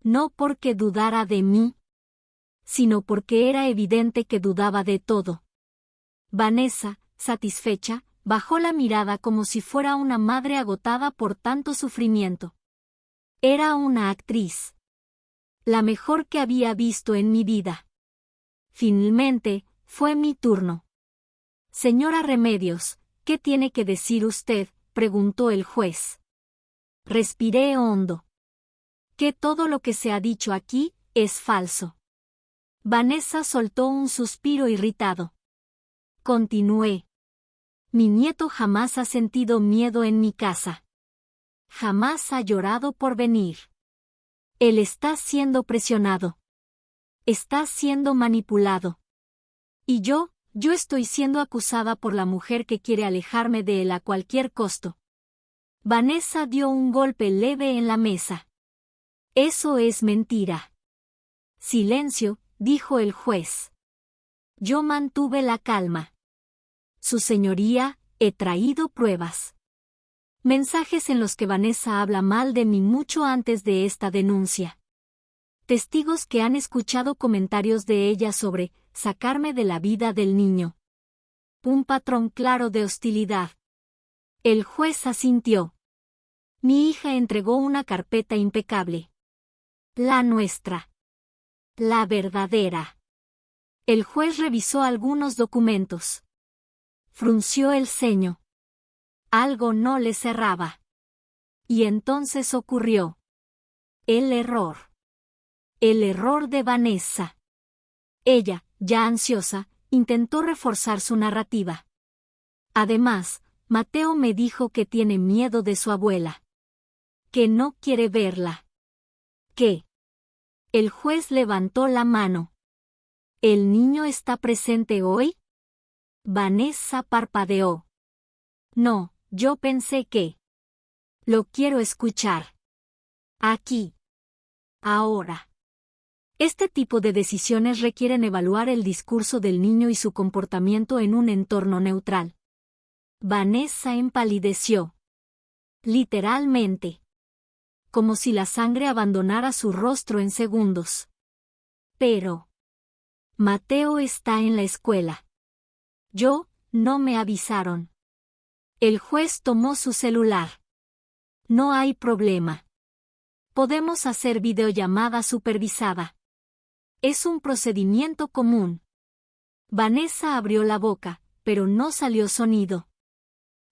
A: No porque dudara de mí, sino porque era evidente que dudaba de todo. Vanessa, satisfecha, bajó la mirada como si fuera una madre agotada por tanto sufrimiento. Era una actriz. La mejor que había visto en mi vida. Finalmente, fue mi turno. Señora Remedios, ¿qué tiene que decir usted?, preguntó el juez. Respiré hondo. Que todo lo que se ha dicho aquí es falso. Vanessa soltó un suspiro irritado. Continué. Mi nieto jamás ha sentido miedo en mi casa. Jamás ha llorado por venir. Él está siendo presionado. Está siendo manipulado. Y yo estoy siendo acusada por la mujer que quiere alejarme de él a cualquier costo. Vanessa dio un golpe leve en la mesa. Eso es mentira. Silencio, dijo el juez. Yo mantuve la calma. Su señoría, he traído pruebas. Mensajes en los que Vanessa habla mal de mí mucho antes de esta denuncia. Testigos que han escuchado comentarios de ella sobre sacarme de la vida del niño. Un patrón claro de hostilidad. El juez asintió. Mi hija entregó una carpeta impecable. La nuestra. La verdadera. El juez revisó algunos documentos. Frunció el ceño. Algo no le cerraba. Y entonces ocurrió. El error. El error de Vanessa. Ella, ya ansiosa, intentó reforzar su narrativa. Además, Mateo me dijo que tiene miedo de su abuela. Que no quiere verla. ¿Qué? El juez levantó la mano. ¿El niño está presente hoy? Vanessa parpadeó. No, yo pensé que. Lo quiero escuchar. Aquí. Ahora. Este tipo de decisiones requieren evaluar el discurso del niño y su comportamiento en un entorno neutral. Vanessa empalideció. Literalmente. Como si la sangre abandonara su rostro en segundos. Pero. Mateo está en la escuela. No me avisaron. El juez tomó su celular. No hay problema. Podemos hacer videollamada supervisada. Es un procedimiento común. Vanessa abrió la boca, pero no salió sonido.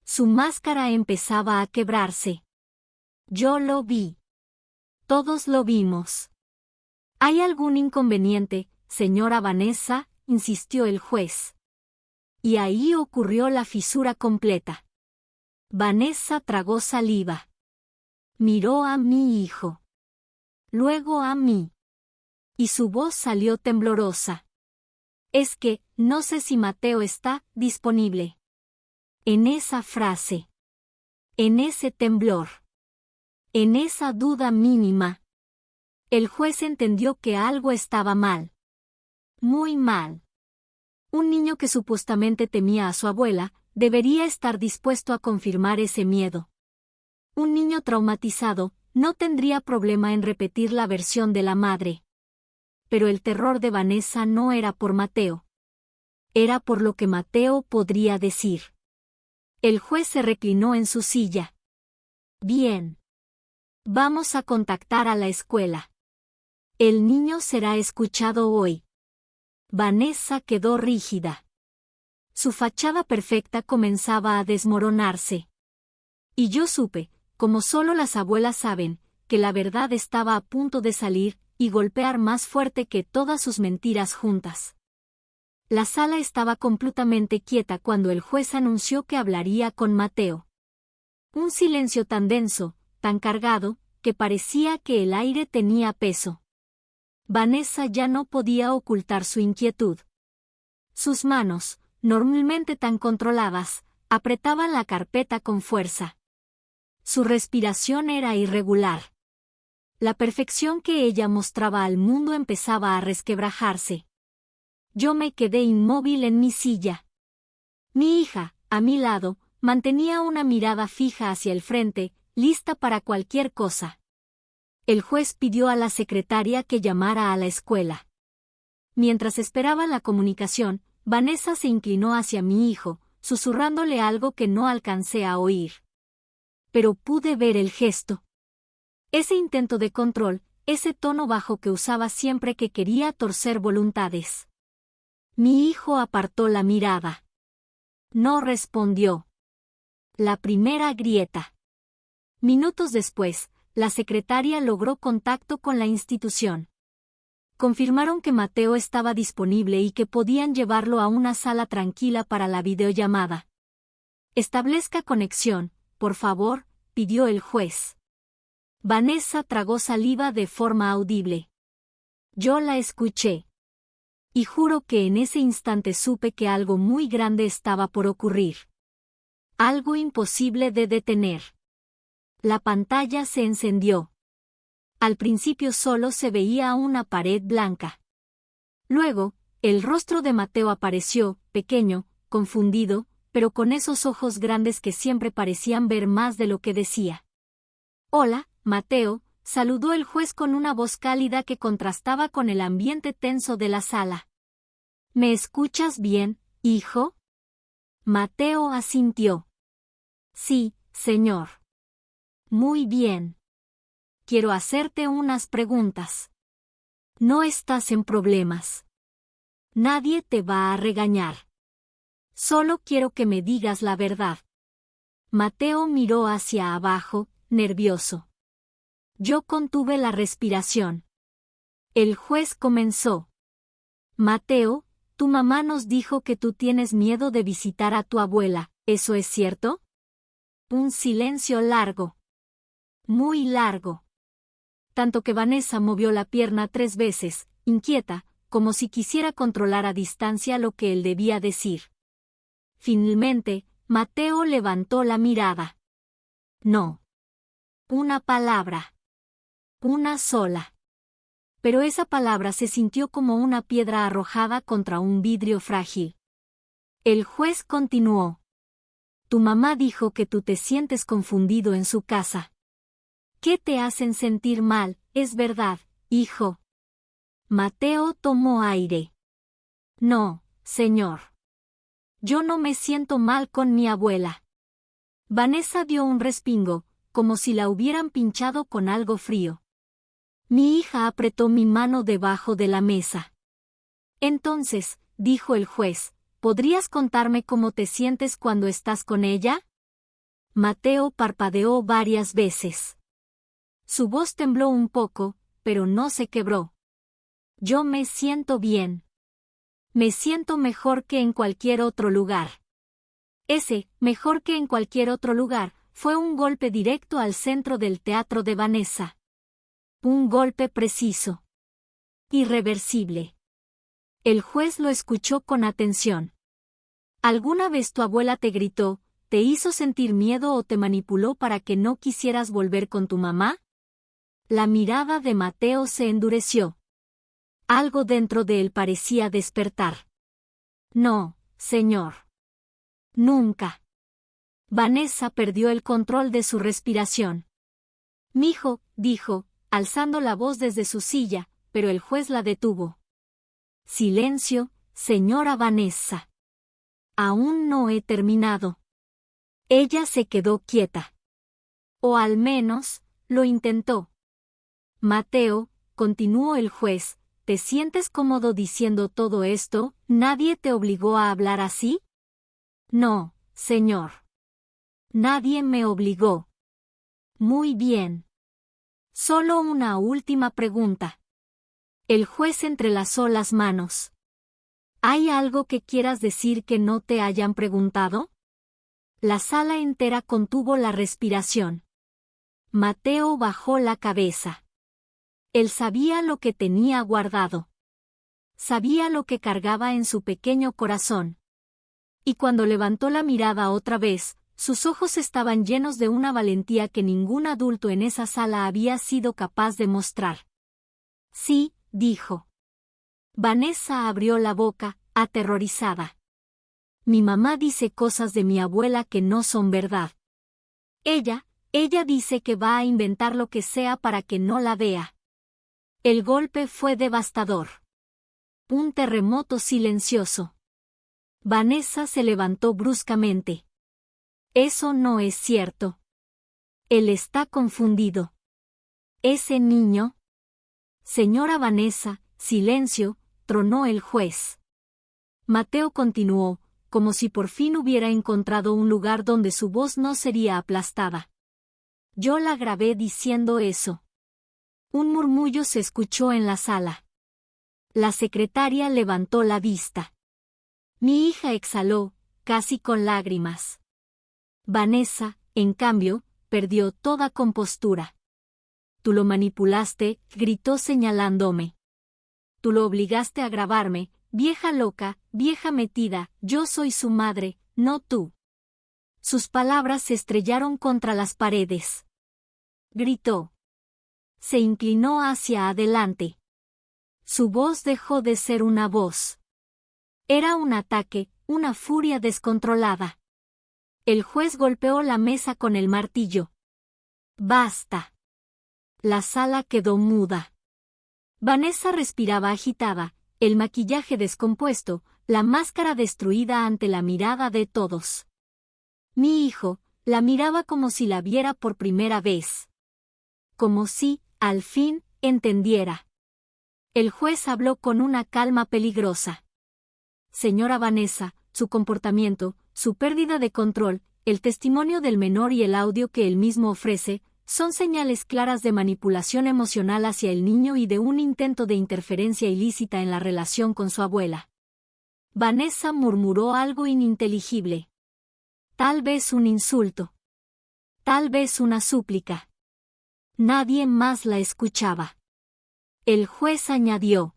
A: Su máscara empezaba a quebrarse. Yo lo vi. Todos lo vimos. ¿Hay algún inconveniente, señora Vanessa?, insistió el juez. Y ahí ocurrió la fisura completa. Vanessa tragó saliva. Miró a mi hijo. Luego a mí. Y su voz salió temblorosa. Es que, no sé si Mateo está disponible. En esa frase. En ese temblor. En esa duda mínima. El juez entendió que algo estaba mal. Muy mal. Un niño que supuestamente temía a su abuela, debería estar dispuesto a confirmar ese miedo. Un niño traumatizado no tendría problema en repetir la versión de la madre. Pero el terror de Vanessa no era por Mateo. Era por lo que Mateo podría decir. El juez se reclinó en su silla. Bien. Vamos a contactar a la escuela. El niño será escuchado hoy. Vanessa quedó rígida. Su fachada perfecta comenzaba a desmoronarse. Y yo supe, como solo las abuelas saben, que la verdad estaba a punto de salir y golpear más fuerte que todas sus mentiras juntas. La sala estaba completamente quieta cuando el juez anunció que hablaría con Mateo. Un silencio tan denso, tan cargado, que parecía que el aire tenía peso. Vanessa ya no podía ocultar su inquietud. Sus manos, normalmente tan controladas, apretaban la carpeta con fuerza. Su respiración era irregular. La perfección que ella mostraba al mundo empezaba a resquebrajarse. Yo me quedé inmóvil en mi silla. Mi hija, a mi lado, mantenía una mirada fija hacia el frente, lista para cualquier cosa. El juez pidió a la secretaria que llamara a la escuela. Mientras esperaba la comunicación, Vanessa se inclinó hacia mi hijo, susurrándole algo que no alcancé a oír. Pero pude ver el gesto. Ese intento de control, ese tono bajo que usaba siempre que quería torcer voluntades. Mi hijo apartó la mirada. No respondió. La primera grieta. Minutos después, la secretaria logró contacto con la institución. Confirmaron que Mateo estaba disponible y que podían llevarlo a una sala tranquila para la videollamada. Establezca conexión, por favor, pidió el juez. Vanessa tragó saliva de forma audible. Yo la escuché. Y juro que en ese instante supe que algo muy grande estaba por ocurrir. Algo imposible de detener. La pantalla se encendió. Al principio solo se veía una pared blanca. Luego, el rostro de Mateo apareció, pequeño, confundido, pero con esos ojos grandes que siempre parecían ver más de lo que decía. «Hola, Mateo», saludó el juez con una voz cálida que contrastaba con el ambiente tenso de la sala. «¿Me escuchas bien, hijo?» Mateo asintió. «Sí, señor». «Muy bien. Quiero hacerte unas preguntas. No estás en problemas. Nadie te va a regañar. Solo quiero que me digas la verdad». Mateo miró hacia abajo, nervioso. Yo contuve la respiración. El juez comenzó. «Mateo, tu mamá nos dijo que tú tienes miedo de visitar a tu abuela, ¿eso es cierto?» Un silencio largo. Muy largo. Tanto que Vanessa movió la pierna 3 veces, inquieta, como si quisiera controlar a distancia lo que él debía decir. Finalmente, Mateo levantó la mirada. «No. Una palabra. Una sola». Pero esa palabra se sintió como una piedra arrojada contra un vidrio frágil. El juez continuó. «Tu mamá dijo que tú te sientes confundido en su casa. ¿Qué te hacen sentir mal, es verdad, hijo?» Mateo tomó aire. «No, señor. Yo no me siento mal con mi abuela». Vanessa dio un respingo, como si la hubieran pinchado con algo frío. Mi hija apretó mi mano debajo de la mesa. «Entonces», dijo el juez, «¿podrías contarme cómo te sientes cuando estás con ella?» Mateo parpadeó varias veces. Su voz tembló un poco, pero no se quebró. «Yo me siento bien. Me siento mejor que en cualquier otro lugar». Ese, mejor que en cualquier otro lugar, fue un golpe directo al centro del teatro de Vanessa. Un golpe preciso. Irreversible. El juez lo escuchó con atención. ¿Alguna vez tu abuela te gritó, te hizo sentir miedo o te manipuló para que no quisieras volver con tu mamá? La mirada de Mateo se endureció. Algo dentro de él parecía despertar. «No, señor. Nunca». Vanessa perdió el control de su respiración. «Mijo», dijo, alzando la voz desde su silla, pero el juez la detuvo. «Silencio, señora Vanessa. Aún no he terminado». Ella se quedó quieta. O al menos, lo intentó. «Mateo», continuó el juez, ¿te sientes cómodo diciendo todo esto? ¿Nadie te obligó a hablar así?» «No, señor. Nadie me obligó». «Muy bien. Solo una última pregunta». El juez entrelazó las manos. ¿Hay algo que quieras decir que no te hayan preguntado? La sala entera contuvo la respiración. Mateo bajó la cabeza. Él sabía lo que tenía guardado. Sabía lo que cargaba en su pequeño corazón. Y cuando levantó la mirada otra vez, sus ojos estaban llenos de una valentía que ningún adulto en esa sala había sido capaz de mostrar. «Sí», dijo. Vanessa abrió la boca, aterrorizada. «Mi mamá dice cosas de mi abuela que no son verdad. Ella dice que va a inventar lo que sea para que no la vea». El golpe fue devastador. Un terremoto silencioso. Vanessa se levantó bruscamente. «Eso no es cierto. Él está confundido. Ese niño». «Señora Vanessa, silencio», tronó el juez. Mateo continuó, como si por fin hubiera encontrado un lugar donde su voz no sería aplastada. «Yo la grabé diciendo eso». Un murmullo se escuchó en la sala. La secretaria levantó la vista. Mi hija exhaló, casi con lágrimas. Vanessa, en cambio, perdió toda compostura. «Tú lo manipulaste», gritó señalándome. «Tú lo obligaste a grabarme, vieja loca, vieja metida, yo soy su madre, no tú». Sus palabras se estrellaron contra las paredes. Gritó. Se inclinó hacia adelante. Su voz dejó de ser una voz. Era un ataque, una furia descontrolada. El juez golpeó la mesa con el martillo. ¡Basta! La sala quedó muda. Vanessa respiraba agitada, el maquillaje descompuesto, la máscara destruida ante la mirada de todos. Mi hijo la miraba como si la viera por primera vez. Como si, al fin, entendiera. El juez habló con una calma peligrosa. Señora Vanessa, su comportamiento, su pérdida de control, el testimonio del menor y el audio que él mismo ofrece, son señales claras de manipulación emocional hacia el niño y de un intento de interferencia ilícita en la relación con su abuela. Vanessa murmuró algo ininteligible. Tal vez un insulto. Tal vez una súplica. Nadie más la escuchaba. El juez añadió: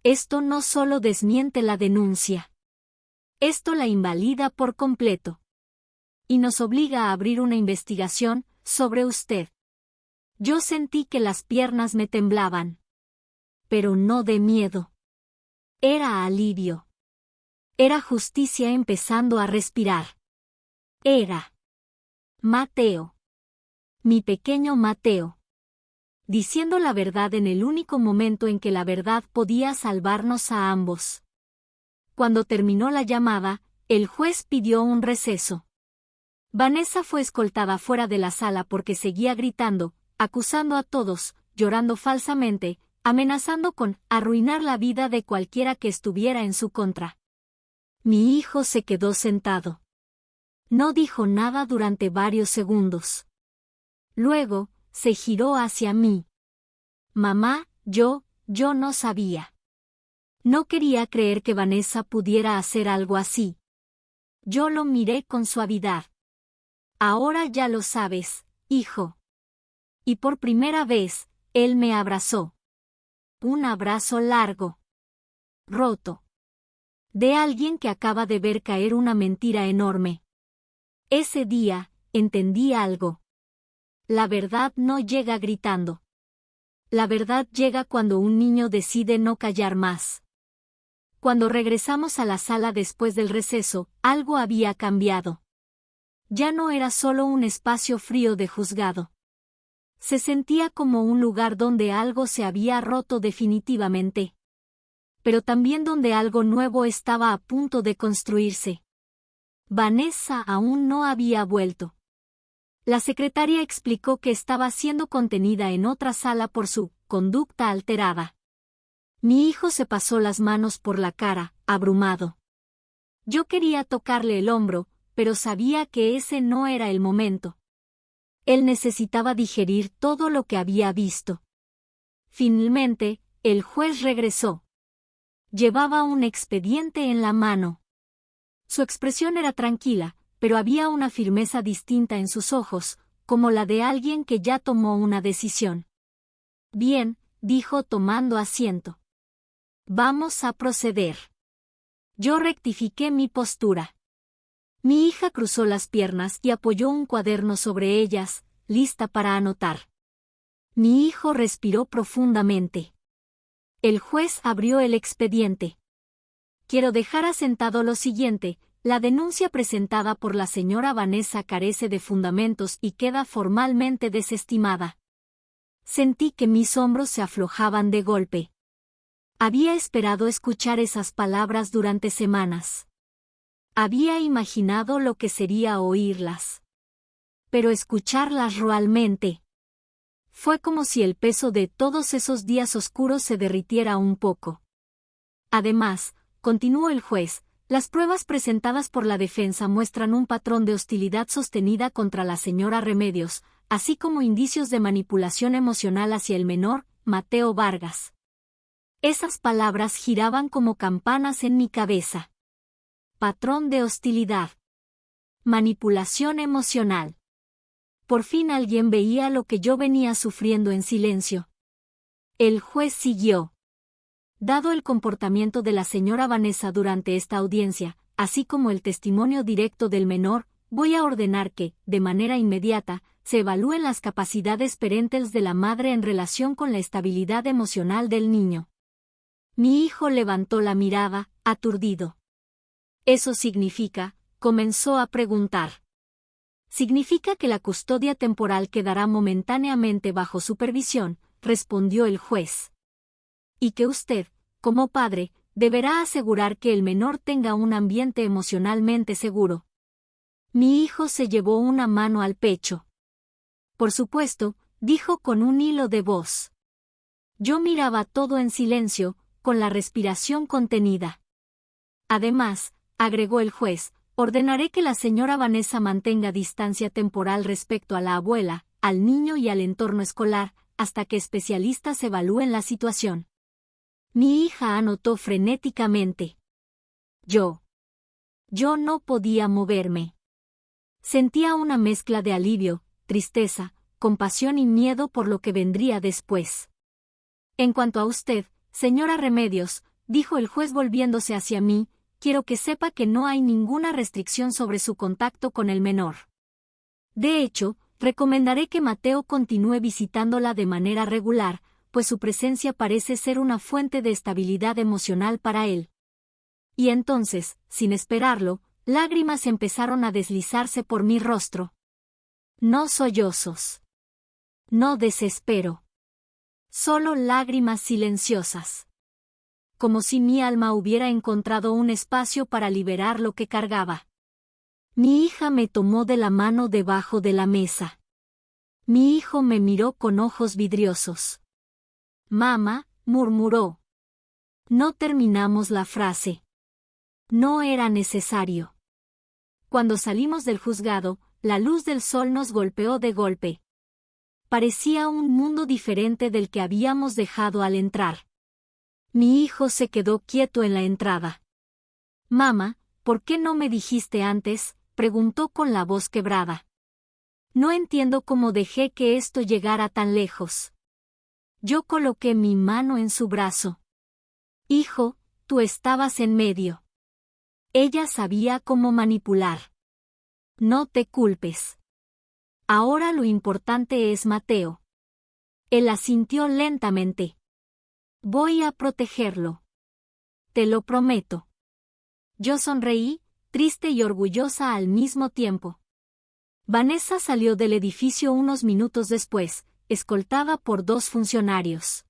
A: esto no solo desmiente la denuncia. Esto la invalida por completo. Y nos obliga a abrir una investigación sobre usted. Yo sentí que las piernas me temblaban. Pero no de miedo. Era alivio. Era justicia empezando a respirar. Era Mateo. Mi pequeño Mateo. Diciendo la verdad en el único momento en que la verdad podía salvarnos a ambos. Cuando terminó la llamada, el juez pidió un receso. Vanessa fue escoltada fuera de la sala porque seguía gritando, acusando a todos, llorando falsamente, amenazando con arruinar la vida de cualquiera que estuviera en su contra. Mi hijo se quedó sentado. No dijo nada durante varios segundos. Luego, se giró hacia mí. Mamá, yo no sabía. No quería creer que Vanessa pudiera hacer algo así. Yo lo miré con suavidad. Ahora ya lo sabes, hijo. Y por primera vez, él me abrazó. Un abrazo largo. Roto. De alguien que acaba de ver caer una mentira enorme. Ese día, entendí algo. La verdad no llega gritando. La verdad llega cuando un niño decide no callar más. Cuando regresamos a la sala después del receso, algo había cambiado. Ya no era solo un espacio frío de juzgado. Se sentía como un lugar donde algo se había roto definitivamente. Pero también donde algo nuevo estaba a punto de construirse. Vanessa aún no había vuelto. La secretaria explicó que estaba siendo contenida en otra sala por su conducta alterada. Mi hijo se pasó las manos por la cara, abrumado. Yo quería tocarle el hombro, pero sabía que ese no era el momento. Él necesitaba digerir todo lo que había visto. Finalmente, el juez regresó. Llevaba un expediente en la mano. Su expresión era tranquila, pero había una firmeza distinta en sus ojos, como la de alguien que ya tomó una decisión. Bien, dijo tomando asiento. Vamos a proceder. Yo rectifiqué mi postura. Mi hija cruzó las piernas y apoyó un cuaderno sobre ellas, lista para anotar. Mi hijo respiró profundamente. El juez abrió el expediente. Quiero dejar asentado lo siguiente: la denuncia presentada por la señora Vanessa carece de fundamentos y queda formalmente desestimada. Sentí que mis hombros se aflojaban de golpe. Había esperado escuchar esas palabras durante semanas. Había imaginado lo que sería oírlas. Pero escucharlas realmente. Fue como si el peso de todos esos días oscuros se derritiera un poco. Además, continuó el juez, las pruebas presentadas por la defensa muestran un patrón de hostilidad sostenida contra la señora Remedios, así como indicios de manipulación emocional hacia el menor, Mateo Vargas. Esas palabras giraban como campanas en mi cabeza. Patrón de hostilidad. Manipulación emocional. Por fin alguien veía lo que yo venía sufriendo en silencio. El juez siguió. Dado el comportamiento de la señora Vanessa durante esta audiencia, así como el testimonio directo del menor, voy a ordenar que, de manera inmediata, se evalúen las capacidades parentales de la madre en relación con la estabilidad emocional del niño. Mi hijo levantó la mirada, aturdido. Eso significa, comenzó a preguntar. Significa que la custodia temporal quedará momentáneamente bajo supervisión, respondió el juez. Y que usted, como padre, deberá asegurar que el menor tenga un ambiente emocionalmente seguro. Mi hijo se llevó una mano al pecho. Por supuesto, dijo con un hilo de voz. Yo miraba todo en silencio, con la respiración contenida. Además, agregó el juez, ordenaré que la señora Vanessa mantenga distancia temporal respecto a la abuela, al niño y al entorno escolar, hasta que especialistas evalúen la situación. Mi hija anotó frenéticamente. Yo no podía moverme. Sentía una mezcla de alivio, tristeza, compasión y miedo por lo que vendría después. En cuanto a usted, señora Remedios, dijo el juez volviéndose hacia mí, quiero que sepa que no hay ninguna restricción sobre su contacto con el menor. De hecho, recomendaré que Mateo continúe visitándola de manera regular, pues su presencia parece ser una fuente de estabilidad emocional para él. Y entonces, sin esperarlo, lágrimas empezaron a deslizarse por mi rostro. No sollozos. No desespero. Solo lágrimas silenciosas. Como si mi alma hubiera encontrado un espacio para liberar lo que cargaba. Mi hija me tomó de la mano debajo de la mesa. Mi hijo me miró con ojos vidriosos. Mamá, murmuró. No terminamos la frase. No era necesario. Cuando salimos del juzgado, la luz del sol nos golpeó de golpe. Parecía un mundo diferente del que habíamos dejado al entrar. Mi hijo se quedó quieto en la entrada. Mamá, ¿por qué no me dijiste antes?, preguntó con la voz quebrada. No entiendo cómo dejé que esto llegara tan lejos. Yo coloqué mi mano en su brazo. Hijo, tú estabas en medio. Ella sabía cómo manipular. No te culpes. Ahora lo importante es Mateo. Él asintió lentamente. Voy a protegerlo. Te lo prometo. Yo sonreí, triste y orgullosa al mismo tiempo. Vanessa salió del edificio unos minutos después, escoltada por 2 funcionarios.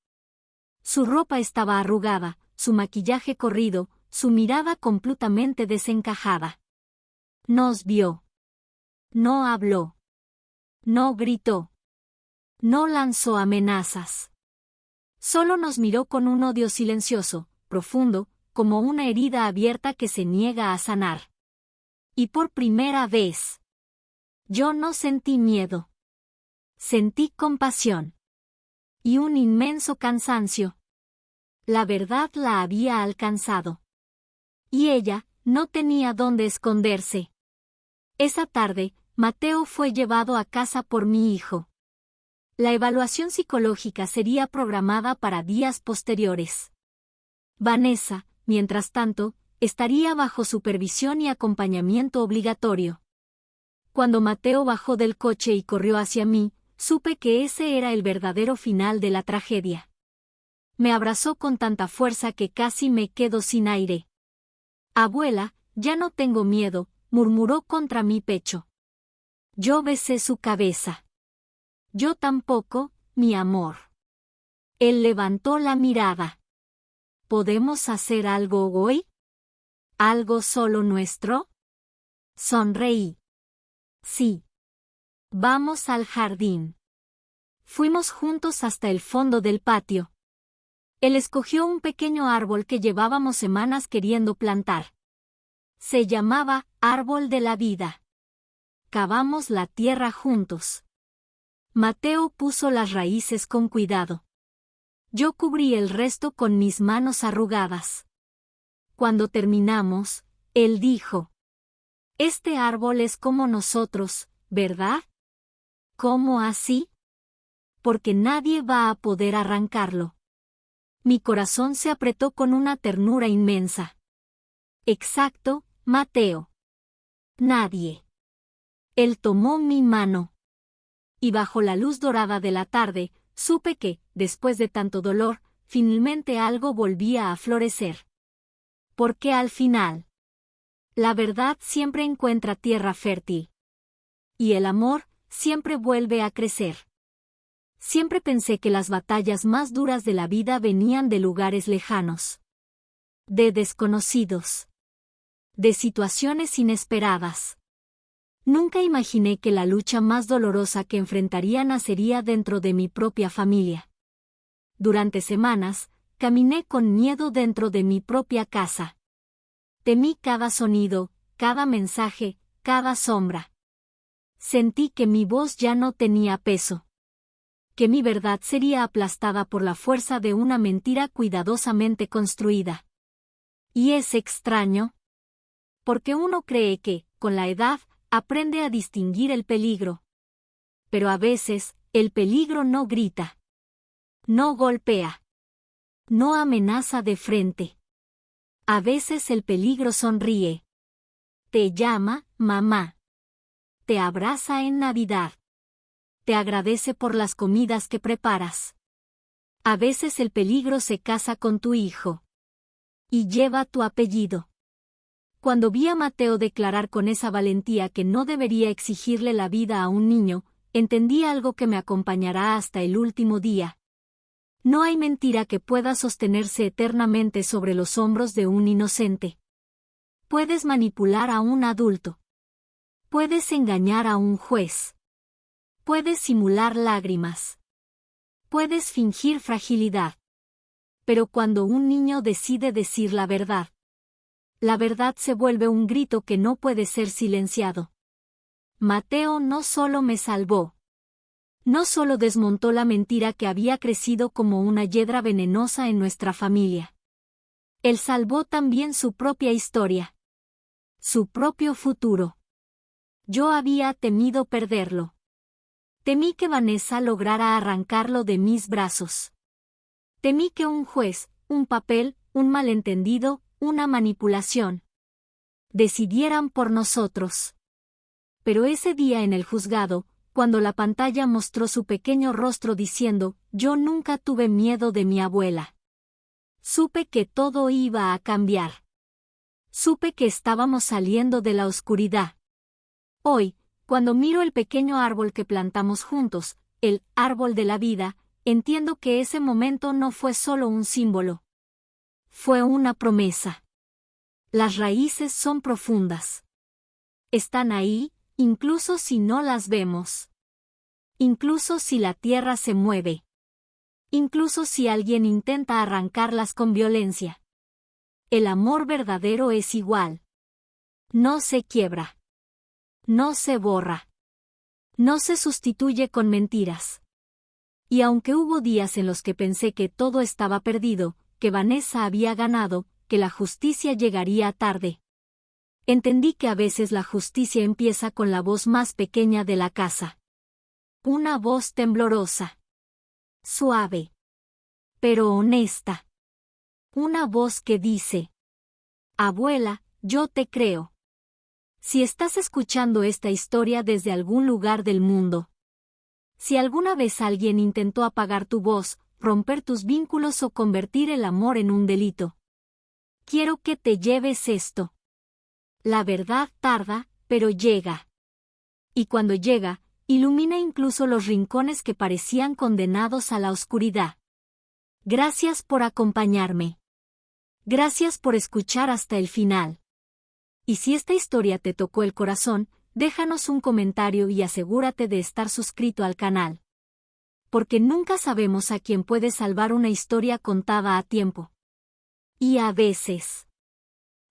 A: Su ropa estaba arrugada, su maquillaje corrido, su mirada completamente desencajada. Nos vio. No habló. No gritó. No lanzó amenazas. Solo nos miró con un odio silencioso, profundo, como una herida abierta que se niega a sanar. Y por primera vez, yo no sentí miedo. Sentí compasión. Y un inmenso cansancio. La verdad la había alcanzado. Y ella no tenía dónde esconderse. Esa tarde, Mateo fue llevado a casa por mi hijo. La evaluación psicológica sería programada para días posteriores. Vanessa, mientras tanto, estaría bajo supervisión y acompañamiento obligatorio. Cuando Mateo bajó del coche y corrió hacia mí, supe que ese era el verdadero final de la tragedia. Me abrazó con tanta fuerza que casi me quedo sin aire. Abuela, ya no tengo miedo, murmuró contra mi pecho. Yo besé su cabeza. Yo tampoco, mi amor. Él levantó la mirada. ¿Podemos hacer algo hoy? ¿Algo solo nuestro? Sonreí. Sí. Vamos al jardín. Fuimos juntos hasta el fondo del patio. Él escogió un pequeño árbol que llevábamos semanas queriendo plantar. Se llamaba Árbol de la Vida. Cavamos la tierra juntos. Mateo puso las raíces con cuidado. Yo cubrí el resto con mis manos arrugadas. Cuando terminamos, él dijo: Este árbol es como nosotros, ¿verdad? ¿Cómo así? Porque nadie va a poder arrancarlo. Mi corazón se apretó con una ternura inmensa. Exacto, Mateo. Nadie. Él tomó mi mano. Y bajo la luz dorada de la tarde, supe que, después de tanto dolor, finalmente algo volvía a florecer. Porque al final, la verdad siempre encuentra tierra fértil. Y el amor siempre vuelve a crecer. Siempre pensé que las batallas más duras de la vida venían de lugares lejanos. De desconocidos. De situaciones inesperadas. Nunca imaginé que la lucha más dolorosa que enfrentaría nacería dentro de mi propia familia. Durante semanas, caminé con miedo dentro de mi propia casa. Temí cada sonido, cada mensaje, cada sombra. Sentí que mi voz ya no tenía peso. Que mi verdad sería aplastada por la fuerza de una mentira cuidadosamente construida. Y es extraño. Porque uno cree que, con la edad, aprende a distinguir el peligro. Pero a veces, el peligro no grita. No golpea. No amenaza de frente. A veces el peligro sonríe. Te llama, mamá. Te abraza en Navidad. Te agradece por las comidas que preparas. A veces el peligro se casa con tu hijo. Y lleva tu apellido. Cuando vi a Mateo declarar con esa valentía que no debería exigirle la vida a un niño, entendí algo que me acompañará hasta el último día. No hay mentira que pueda sostenerse eternamente sobre los hombros de un inocente. Puedes manipular a un adulto. Puedes engañar a un juez. Puedes simular lágrimas. Puedes fingir fragilidad. Pero cuando un niño decide decir la verdad se vuelve un grito que no puede ser silenciado. Mateo no solo me salvó. No solo desmontó la mentira que había crecido como una hiedra venenosa en nuestra familia. Él salvó también su propia historia. Su propio futuro. Yo había temido perderlo. Temí que Vanessa lograra arrancarlo de mis brazos. Temí que un juez, un papel, un malentendido, una manipulación, decidieran por nosotros. Pero ese día en el juzgado, cuando la pantalla mostró su pequeño rostro diciendo, yo nunca tuve miedo de mi abuela. Supe que todo iba a cambiar. Supe que estábamos saliendo de la oscuridad. Hoy, cuando miro el pequeño árbol que plantamos juntos, el árbol de la vida, entiendo que ese momento no fue solo un símbolo. Fue una promesa. Las raíces son profundas. Están ahí, incluso si no las vemos. Incluso si la tierra se mueve. Incluso si alguien intenta arrancarlas con violencia. El amor verdadero es igual. No se quiebra. No se borra. No se sustituye con mentiras. Y aunque hubo días en los que pensé que todo estaba perdido, que Vanessa había ganado, que la justicia llegaría tarde. Entendí que a veces la justicia empieza con la voz más pequeña de la casa. Una voz temblorosa. Suave. Pero honesta. Una voz que dice: abuela, yo te creo. Si estás escuchando esta historia desde algún lugar del mundo. Si alguna vez alguien intentó apagar tu voz, romper tus vínculos o convertir el amor en un delito. Quiero que te lleves esto. La verdad tarda, pero llega. Y cuando llega, ilumina incluso los rincones que parecían condenados a la oscuridad. Gracias por acompañarme. Gracias por escuchar hasta el final. Y si esta historia te tocó el corazón, déjanos un comentario y asegúrate de estar suscrito al canal. Porque nunca sabemos a quién puede salvar una historia contada a tiempo. Y a veces,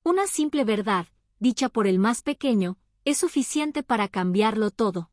A: una simple verdad, dicha por el más pequeño, es suficiente para cambiarlo todo.